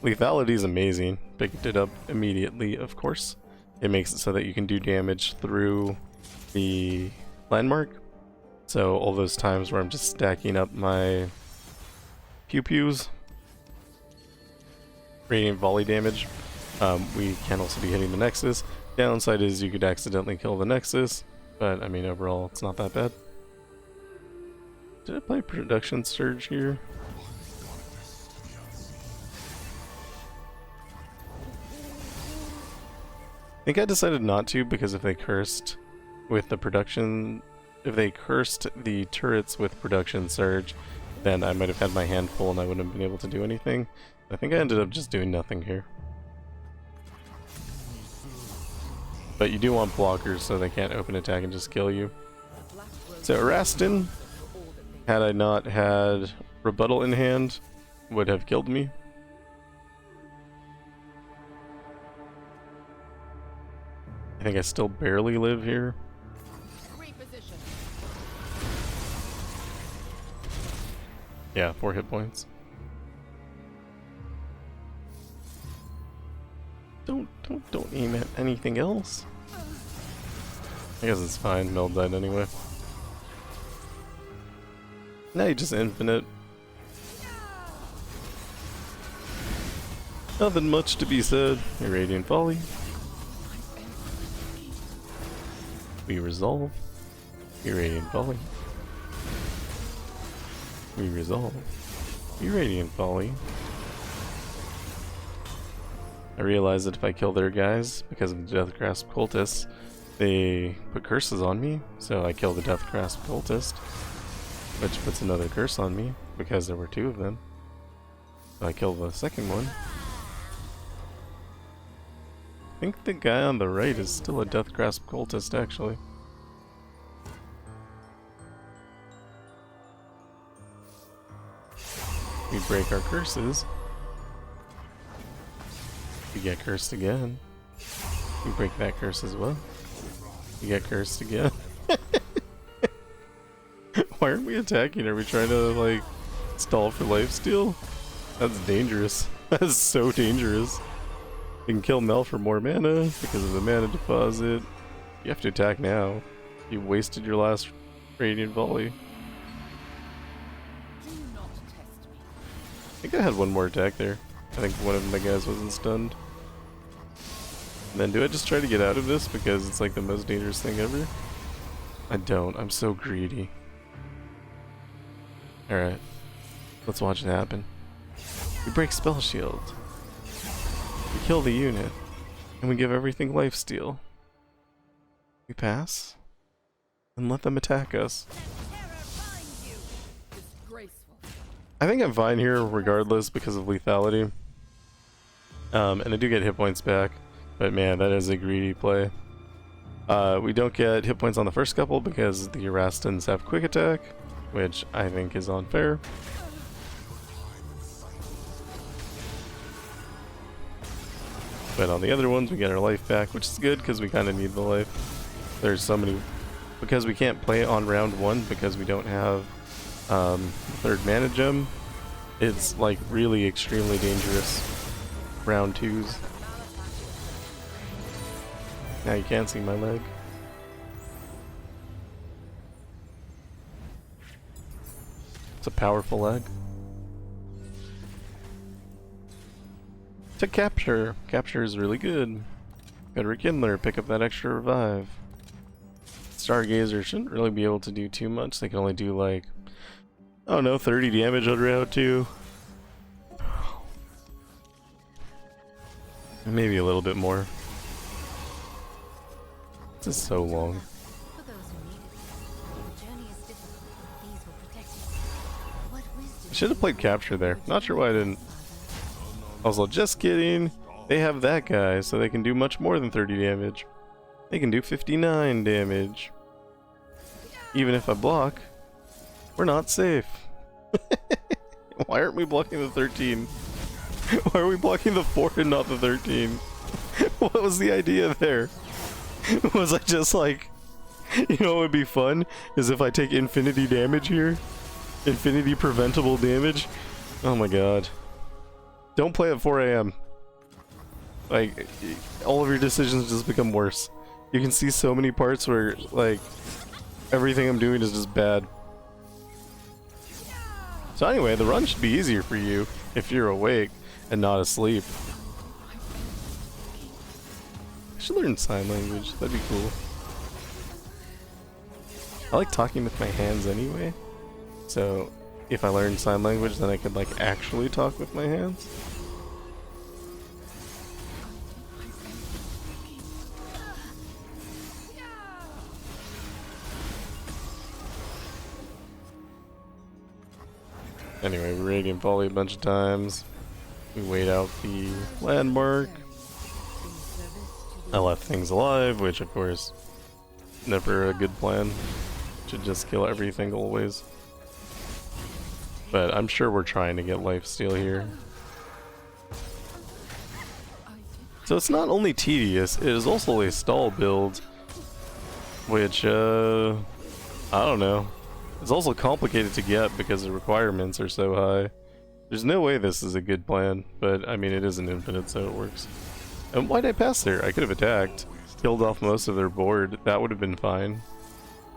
Lethality is amazing. Picked it up immediately, of course. It makes it so that you can do damage through the landmark. So all those times where I'm just stacking up my pew-pews, Radiant Volley damage, we can also be hitting the Nexus. Downside is you could accidentally kill the Nexus, but I mean overall it's not that bad. Did I play Production Surge here? I think I decided not to because if they cursed with the production, if they cursed the turrets with Production Surge, then I might have had my hand full and I wouldn't have been able to do anything. I think I ended up just doing nothing here. But you do want blockers so they can't open attack and just kill you. So Erastin, had I not had Rebuttal in hand, would have killed me. I think I still barely live here. Reposition. Yeah, 4 hit points. Don't aim at anything else. I guess it's fine, Mel died anyway. Now you just infinite. Nothing much to be said. Your Radiant Volley. We resolve. Your Radiant Volley. We resolve. Your Radiant Volley. I realized that if I kill their guys, because of the Death Grasp Cultist, they put curses on me, so I kill the Death Grasp Cultist, which puts another curse on me, because there were 2 of them. So I kill the second one. I think the guy on the right is still a Death Grasp Cultist, actually. We break our curses. We get cursed again. We break that curse as well. We get cursed again. Why aren't we attacking? Are we trying to, like, stall for lifesteal? That's dangerous. That's so dangerous. You can kill Mel for more mana because of the mana deposit. You have to attack now. You wasted your last Radiant Volley. Do not test me. I think I had one more attack there. I think one of my guys wasn't stunned. And then do I just try to get out of this because it's like the most dangerous thing ever? I don't. I'm so greedy. Alright. Let's watch it happen. We break Spell Shield. We kill the unit. And we give everything lifesteal. We pass. And let them attack us. Disgraceful. I think I'm fine here regardless because of lethality. And I do get hit points back. But man, that is a greedy play. We don't get hit points on the first couple because the Erastins have quick attack. which I think is unfair. But on the other ones, we get our life back, which is good because we kind of need the life. There's so many, because we can't play on round 1 because we don't have third mana gem. It's like really extremely dangerous round 2s. Now you can't see my leg. It's a powerful leg. To capture. Capture is really good. Got a Rekindler, pick up that extra revive. Stargazer shouldn't really be able to do too much. They can only do like, I don't know, 30 damage on round 2. Maybe a little bit more. This is so long. For those who need it, the journey is difficult. These will protect you. What wisdom I should have played capture there. Not sure why I didn't. Also, just kidding. They have that guy, so they can do much more than 30 damage. They can do 59 damage. Even if I block, we're not safe. Why aren't we blocking the 13? Why are we blocking the 4 and not the 13? What was the idea there? Was I just like, you know what would be fun? Is if I take infinity damage here? Infinity preventable damage? Oh my god. Don't play at 4 AM. Like, all of your decisions just become worse. You can see so many parts where, like, everything I'm doing is just bad. So anyway, the run should be easier for you if you're awake and not asleep. I should learn sign language. That'd be cool. I like talking with my hands anyway. So if I learn sign language, then I could like actually talk with my hands. Anyway, we Radiant Volley a bunch of times. We wait out the landmark. I left things alive, which of course, never a good plan. Should just kill everything always. But I'm sure we're trying to get lifesteal here. So it's not only tedious, it is also a stall build. Which, I don't know. It's also complicated to get because the requirements are so high. There's no way this is a good plan, but I mean it isn't infinite, so it works. And why'd I pass there? I could have attacked, killed off most of their board. That would have been fine.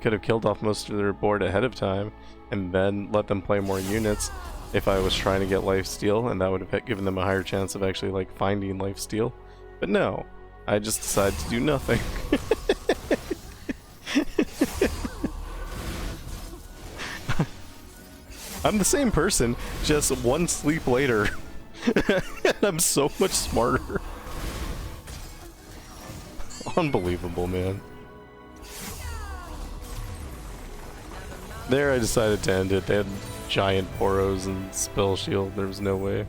Could have killed off most of their board ahead of time, and then let them play more units if I was trying to get lifesteal, and that would have given them a higher chance of actually like finding lifesteal. But no, I just decided to do nothing. I'm the same person, just one sleep later. And I'm so much smarter. Unbelievable, man. There I decided to end it. They had giant Poros and spell shield. There was no way.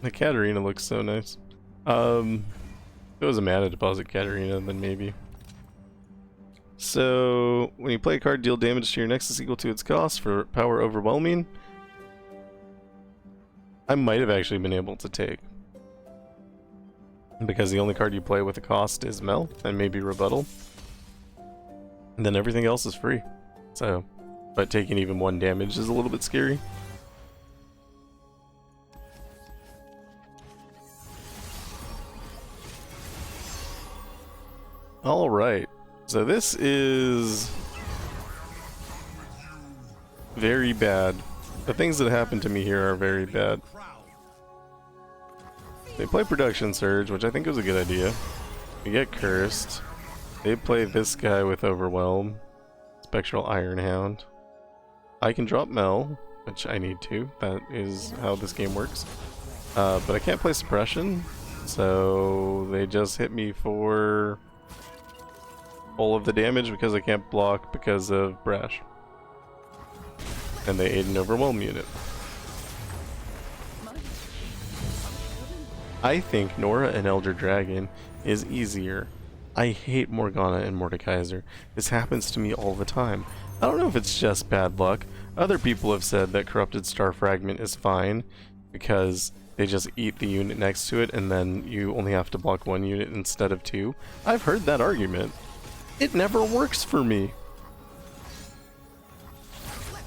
The Katarina looks so nice. If it was a mana deposit Katarina, then maybe. So, when you play a card, deal damage to your nexus equal to its cost for power overwhelming. I might have actually been able to take. Because the only card you play with a cost is Mel, and maybe Rebuttal. And then everything else is free. So, but taking even 1 damage is a little bit scary. Alright, so this is very bad. The things that happen to me here are very bad. They play Production Surge, which I think was a good idea. We get Cursed. They play this guy with Overwhelm. Spectral Ironhound. I can drop Mel, which I need to. That is how this game works. But I can't play Suppression, so they just hit me for all of the damage because I can't block because of Brash. And they ate an Overwhelm unit. I think Nora and Elder Dragon is easier. I hate Morgana and Mordekaiser. This happens to me all the time. I don't know if it's just bad luck. Other people have said that Corrupted Star Fragment is fine because they just eat the unit next to it and then you only have to block one unit instead of two. I've heard that argument. It never works for me.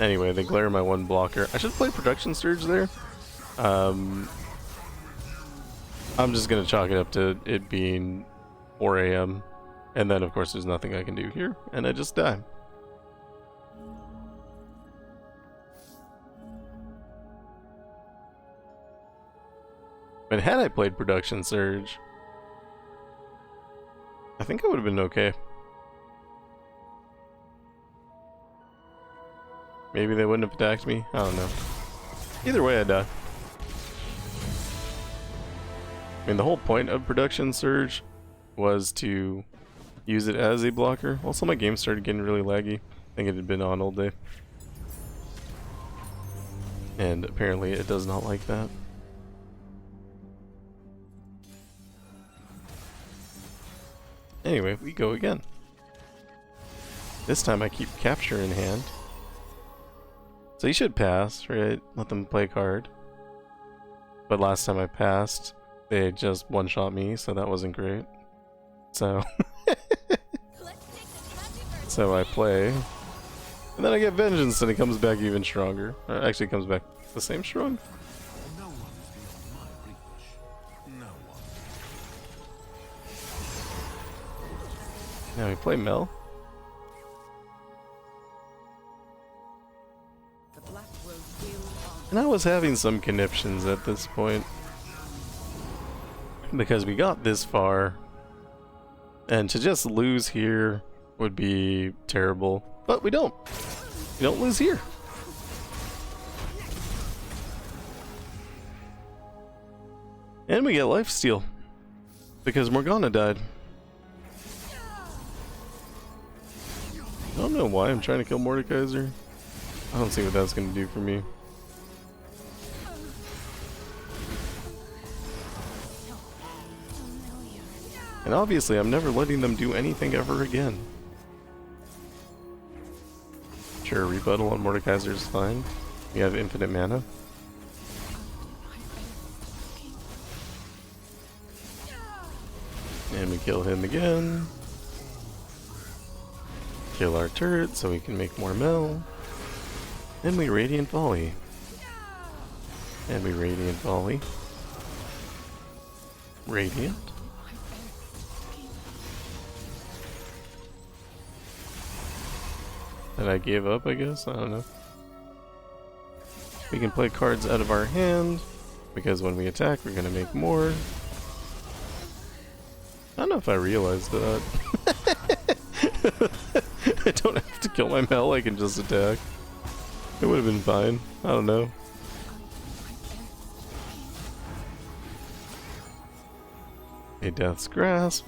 Anyway, they glare my one blocker. I should play Production Surge there. I'm just gonna chalk it up to it being 4 AM. And then of course there's nothing I can do here, and I just die. But had I played Production Surge, I think I would have been okay. Maybe they wouldn't have attacked me, I don't know. Either way I die. I mean, the whole point of Production Surge was to use it as a blocker. Also, my game started getting really laggy. I think it had been on all day. And apparently it does not like that. Anyway, we go again. This time I keep Capture in hand. So you should pass, right? Let them play a card. But last time I passed, they just one-shot me, so that wasn't great. So... so I play. And then I get Vengeance and it comes back even stronger. Actually, it comes back the same strong. No one is beyond my reach. No one. Now we play Mel. The black will deal on. And I was having some conniptions at this point. Because we got this far. And to just lose here would be terrible. But we don't. We don't lose here. And we get lifesteal. Because Morgana died. I don't know why I'm trying to kill Mordekaiser. I don't see what that's going to do for me. And obviously I'm never letting them do anything ever again. Sure, rebuttal on Mordekaiser is fine. We have infinite mana. And we kill him again. Kill our turret so we can make more Mel. And we Radiant Volley. And we Radiant Volley. Radiant. And I gave up, I guess? I don't know. We can play cards out of our hand, because when we attack, we're gonna make more. I don't know if I realized that. I don't have to kill my Mel, I can just attack. It would have been fine. I don't know. A Death's Grasp.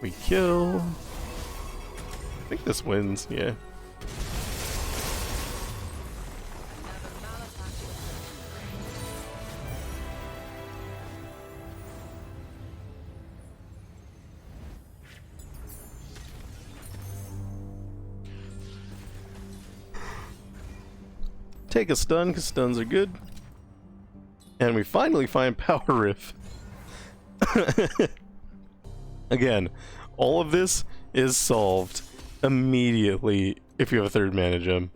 We kill. I think this wins, yeah. Take a stun, because stuns are good. And we finally find Power Riff. Again, all of this is solved immediately if you have a third mana gem.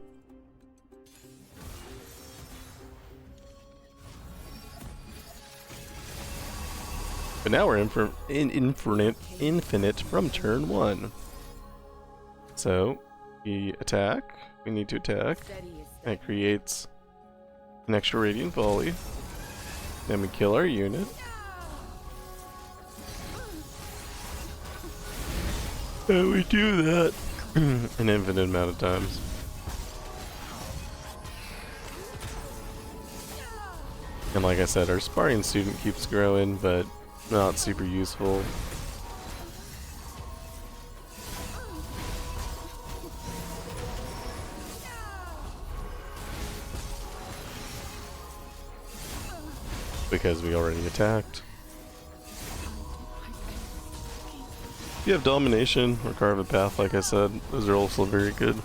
But now we're in for infinite from turn 1. So, we attack. We need to attack. That creates an extra Radiant Volley. Then we kill our unit. And we do that an infinite amount of times. And like I said, our sparring student keeps growing, but not super useful. Because we already attacked. If you have Domination or Carve a Path, like I said, those are also very good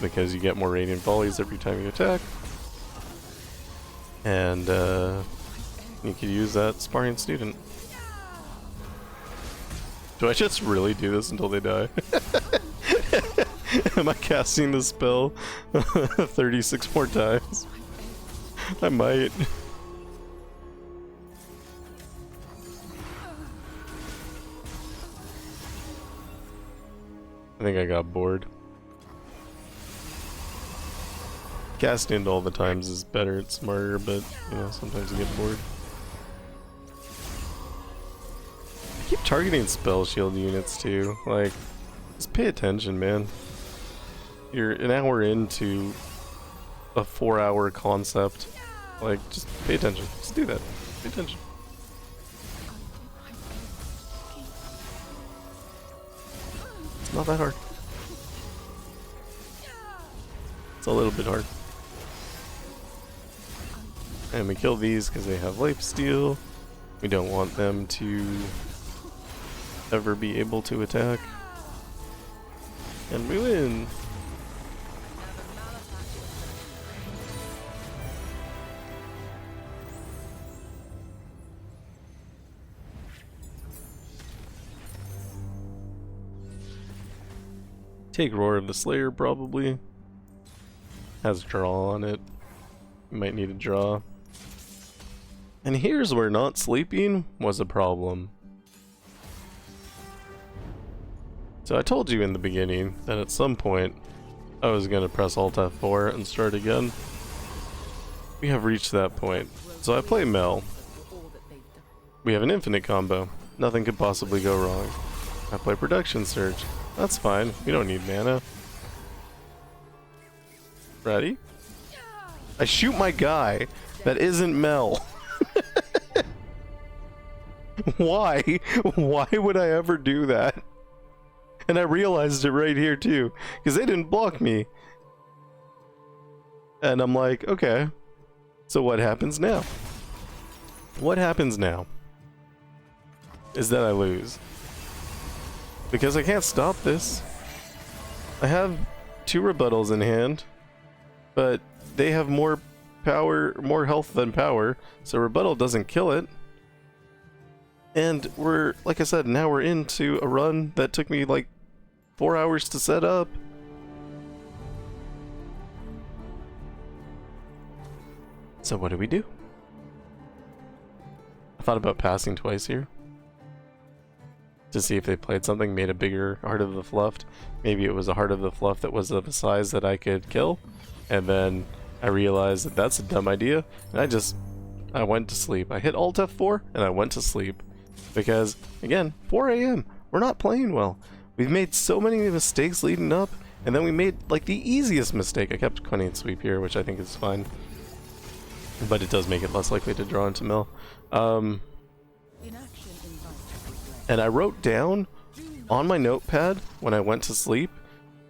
because you get more Radiant Volleys every time you attack. And you could use that Sparring Student. Do I just really do this until they die? Am I casting the spell 36 more times? I might. I think I got bored. Casting it all the times is better, it's smarter, but you know, sometimes you get bored. I keep targeting spell shield units too. Like, just pay attention, man. You're an hour into a 4-hour concept. Like, just pay attention. Just do that. Pay attention. It's not that hard. It's a little bit hard. And we kill these because they have lifesteal. We don't want them to ever be able to attack. And we win. Take Roar of the Slayer probably. Has draw on it. You might need a draw. And here's where not sleeping was a problem. So I told you in the beginning that at some point I was going to press Alt F4 and start again. We have reached that point. So I play Mel. We have an infinite combo. Nothing could possibly go wrong. I play Production Surge. That's fine. We don't need mana. Ready? I shoot my guy that isn't Mel. Why? Why would I ever do that? And I realized it right here too, because they didn't block me. And I'm like, okay, so what happens now? What happens now is that I lose. Because I can't stop this. I have 2 rebuttals in hand, but they have more power, more health than power, so rebuttal doesn't kill it. And we're, like I said, now we're into a run that took me like 4 hours to set up. So what do we do? I thought about passing twice here. To see if they played something, made a bigger Heart of the Fluft. Maybe it was a Heart of the Fluft that was of a size that I could kill. And then I realized that that's a dumb idea. And I went to sleep. I hit Alt F4 and I went to sleep. Because, again, 4 AM. We're not playing well. We've made so many mistakes leading up. And then we made, like, the easiest mistake. I kept Quinine Sweep here, which I think is fine. But it does make it less likely to draw into mill. And I wrote down on my notepad when I went to sleep,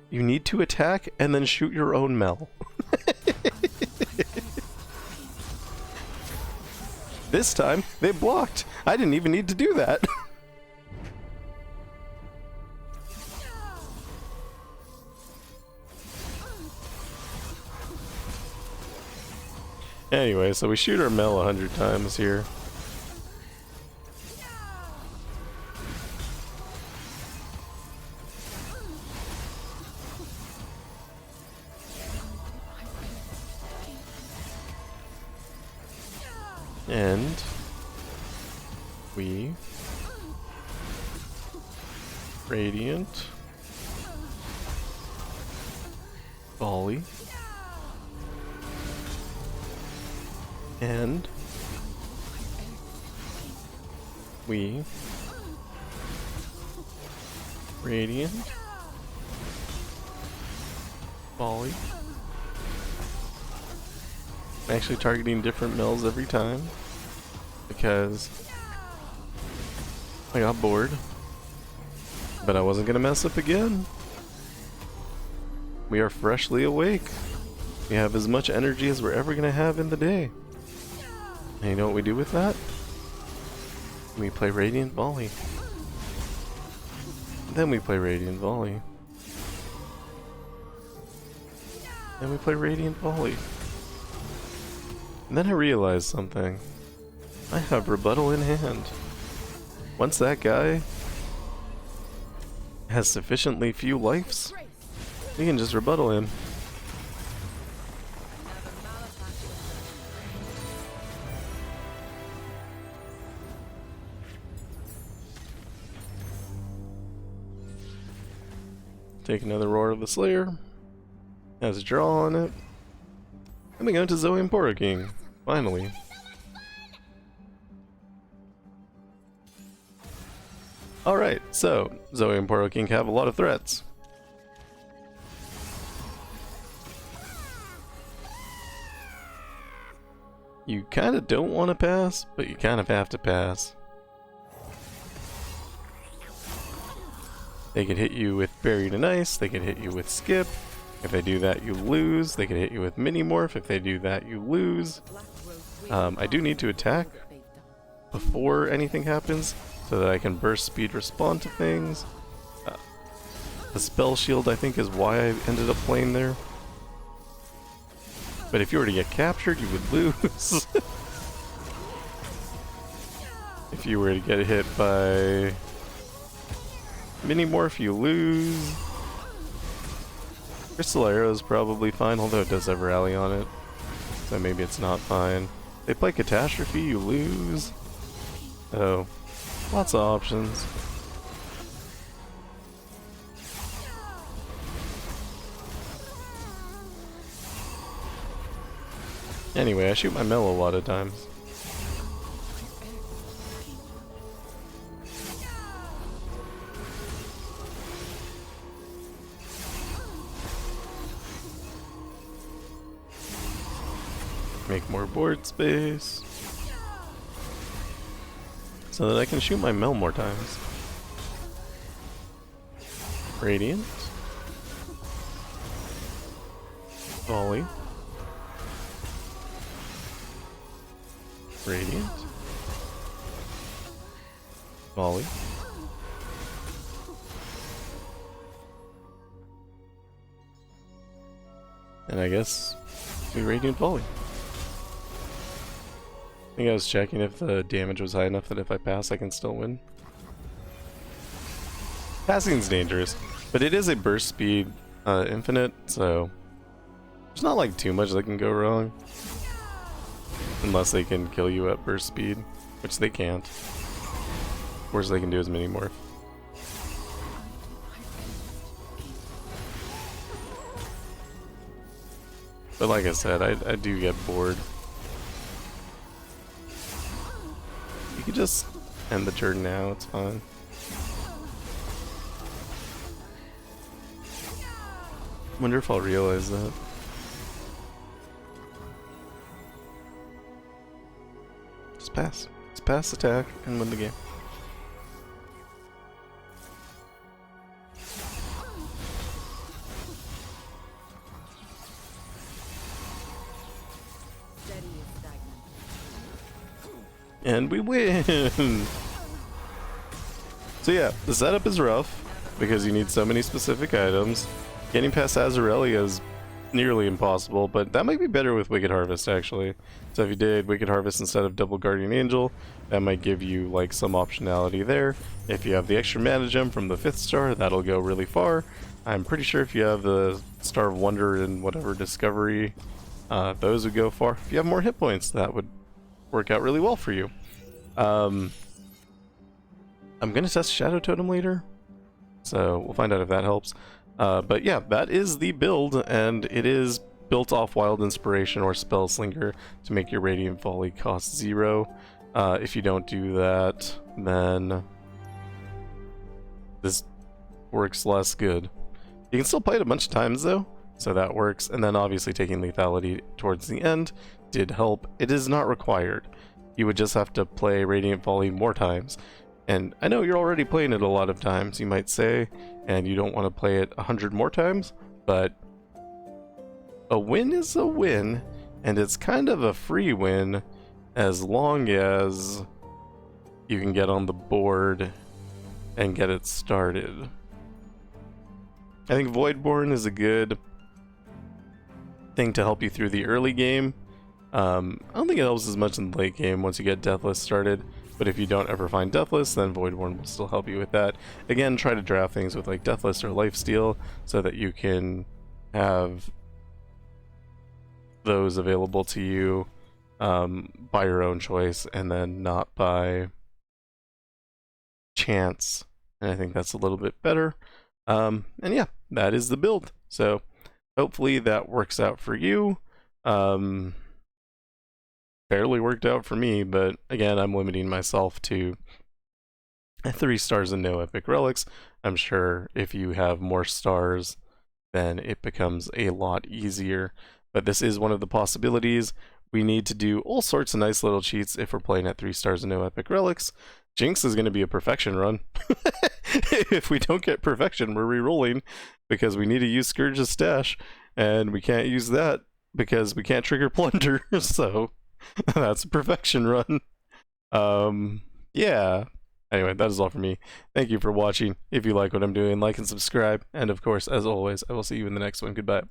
you need to attack and then shoot your own Mel. This time, they blocked. I didn't even need to do that. Anyway, so we shoot our Mel 100 times here. And we Radiant Volley and we Radiant Volley. I'm actually targeting different mills every time because I got bored, but I wasn't gonna mess up again. We are freshly awake. We have as much energy as we're ever gonna have in the day. And you know what we do with that? We play Radiant Volley. Then we play Radiant Volley. Then we play Radiant Volley. And then I realized something. I have rebuttal in hand. Once that guy has sufficiently few lives, we can just rebuttal him. Take another Roar of the Slayer. Has a draw on it. And we go into Zoe Poro King. Finally. Alright, so Zoe and Poro King have a lot of threats. You kind of don't want to pass, but you kind of have to pass. They could hit you with Buried in Ice, they could hit you with Skip. If they do that, you lose. They could hit you with Mini Morph. If they do that, you lose. I do need to attack before anything happens, so that I can burst speed respond to things. The spell shield, I think, is why I ended up playing there. But if you were to get captured, you would lose. If you were to get hit by Mini Morph, you lose. Crystal Arrow is probably fine, although it does have Rally on it. So maybe it's not fine. They play Catastrophe, you lose. Oh, lots of options. Anyway, I shoot my Mel a lot of times. Make more board space so that I can shoot my Mel more times. Radiant. Volley. Radiant. Volley. And I guess we Radiant Volley. I think I was checking if the damage was high enough that if I pass I can still win. Passing's dangerous, but it is a burst speed infinite, so there's not like too much that can go wrong. Unless they can kill you at burst speed, which they can't. Worst they can do is Mini Morph. But like I said, I do get bored. You could just end the turn now, it's fine. Wonder if I'll realize that. Just pass. Just pass attack and win the game. And we win! So yeah, the setup is rough, because you need so many specific items. Getting past Azir Irelia is nearly impossible, but that might be better with Wicked Harvest, actually. So if you did Wicked Harvest instead of Double Guardian Angel, that might give you, like, some optionality there. If you have the extra mana gem from the 5th star, that'll go really far. I'm pretty sure if you have the Star of Wonder and whatever Discovery, those would go far. If you have more hit points, that would work out really well for you. I'm gonna test Shadow Totem later, so we'll find out if that helps. But yeah, that is the build, and it is built off Wild Inspiration or Spellslinger to make your Radiant Volley cost 0. If you don't do that, then this works less good. You can still play it a bunch of times though, so that works, and then obviously taking lethality towards the end did help. It is not required. You would just have to play Radiant Volley more times. And I know you're already playing it a lot of times, you might say, and you don't want to play it 100 more times, but a win is a win, and it's kind of a free win as long as you can get on the board and get it started. I think Voidborn is a good thing to help you through the early game. I don't think it helps as much in the late game once you get deathless started, but if you don't ever find deathless, then Voidborn will still help you with that. Again, try to draft things with like deathless or lifesteal so that you can have those available to you by your own choice and then not by chance. And I think that's a little bit better. And yeah, that is the build. So hopefully that works out for you. Barely worked out for me, but again, I'm limiting myself to 3 stars and no epic relics. I'm sure if you have more stars, then it becomes a lot easier. But this is one of the possibilities. We need to do all sorts of nice little cheats if we're playing at 3 stars and no epic relics. Jinx is going to be a perfection run. If we don't get perfection, we're re-rolling because we need to use Scourge's stash, and we can't use that because we can't trigger Plunder, so that's a perfection run. Yeah. Anyway, that is all for me. Thank you for watching. If you like what I'm doing, like and subscribe. And of course, as always, I will see you in the next one. Goodbye.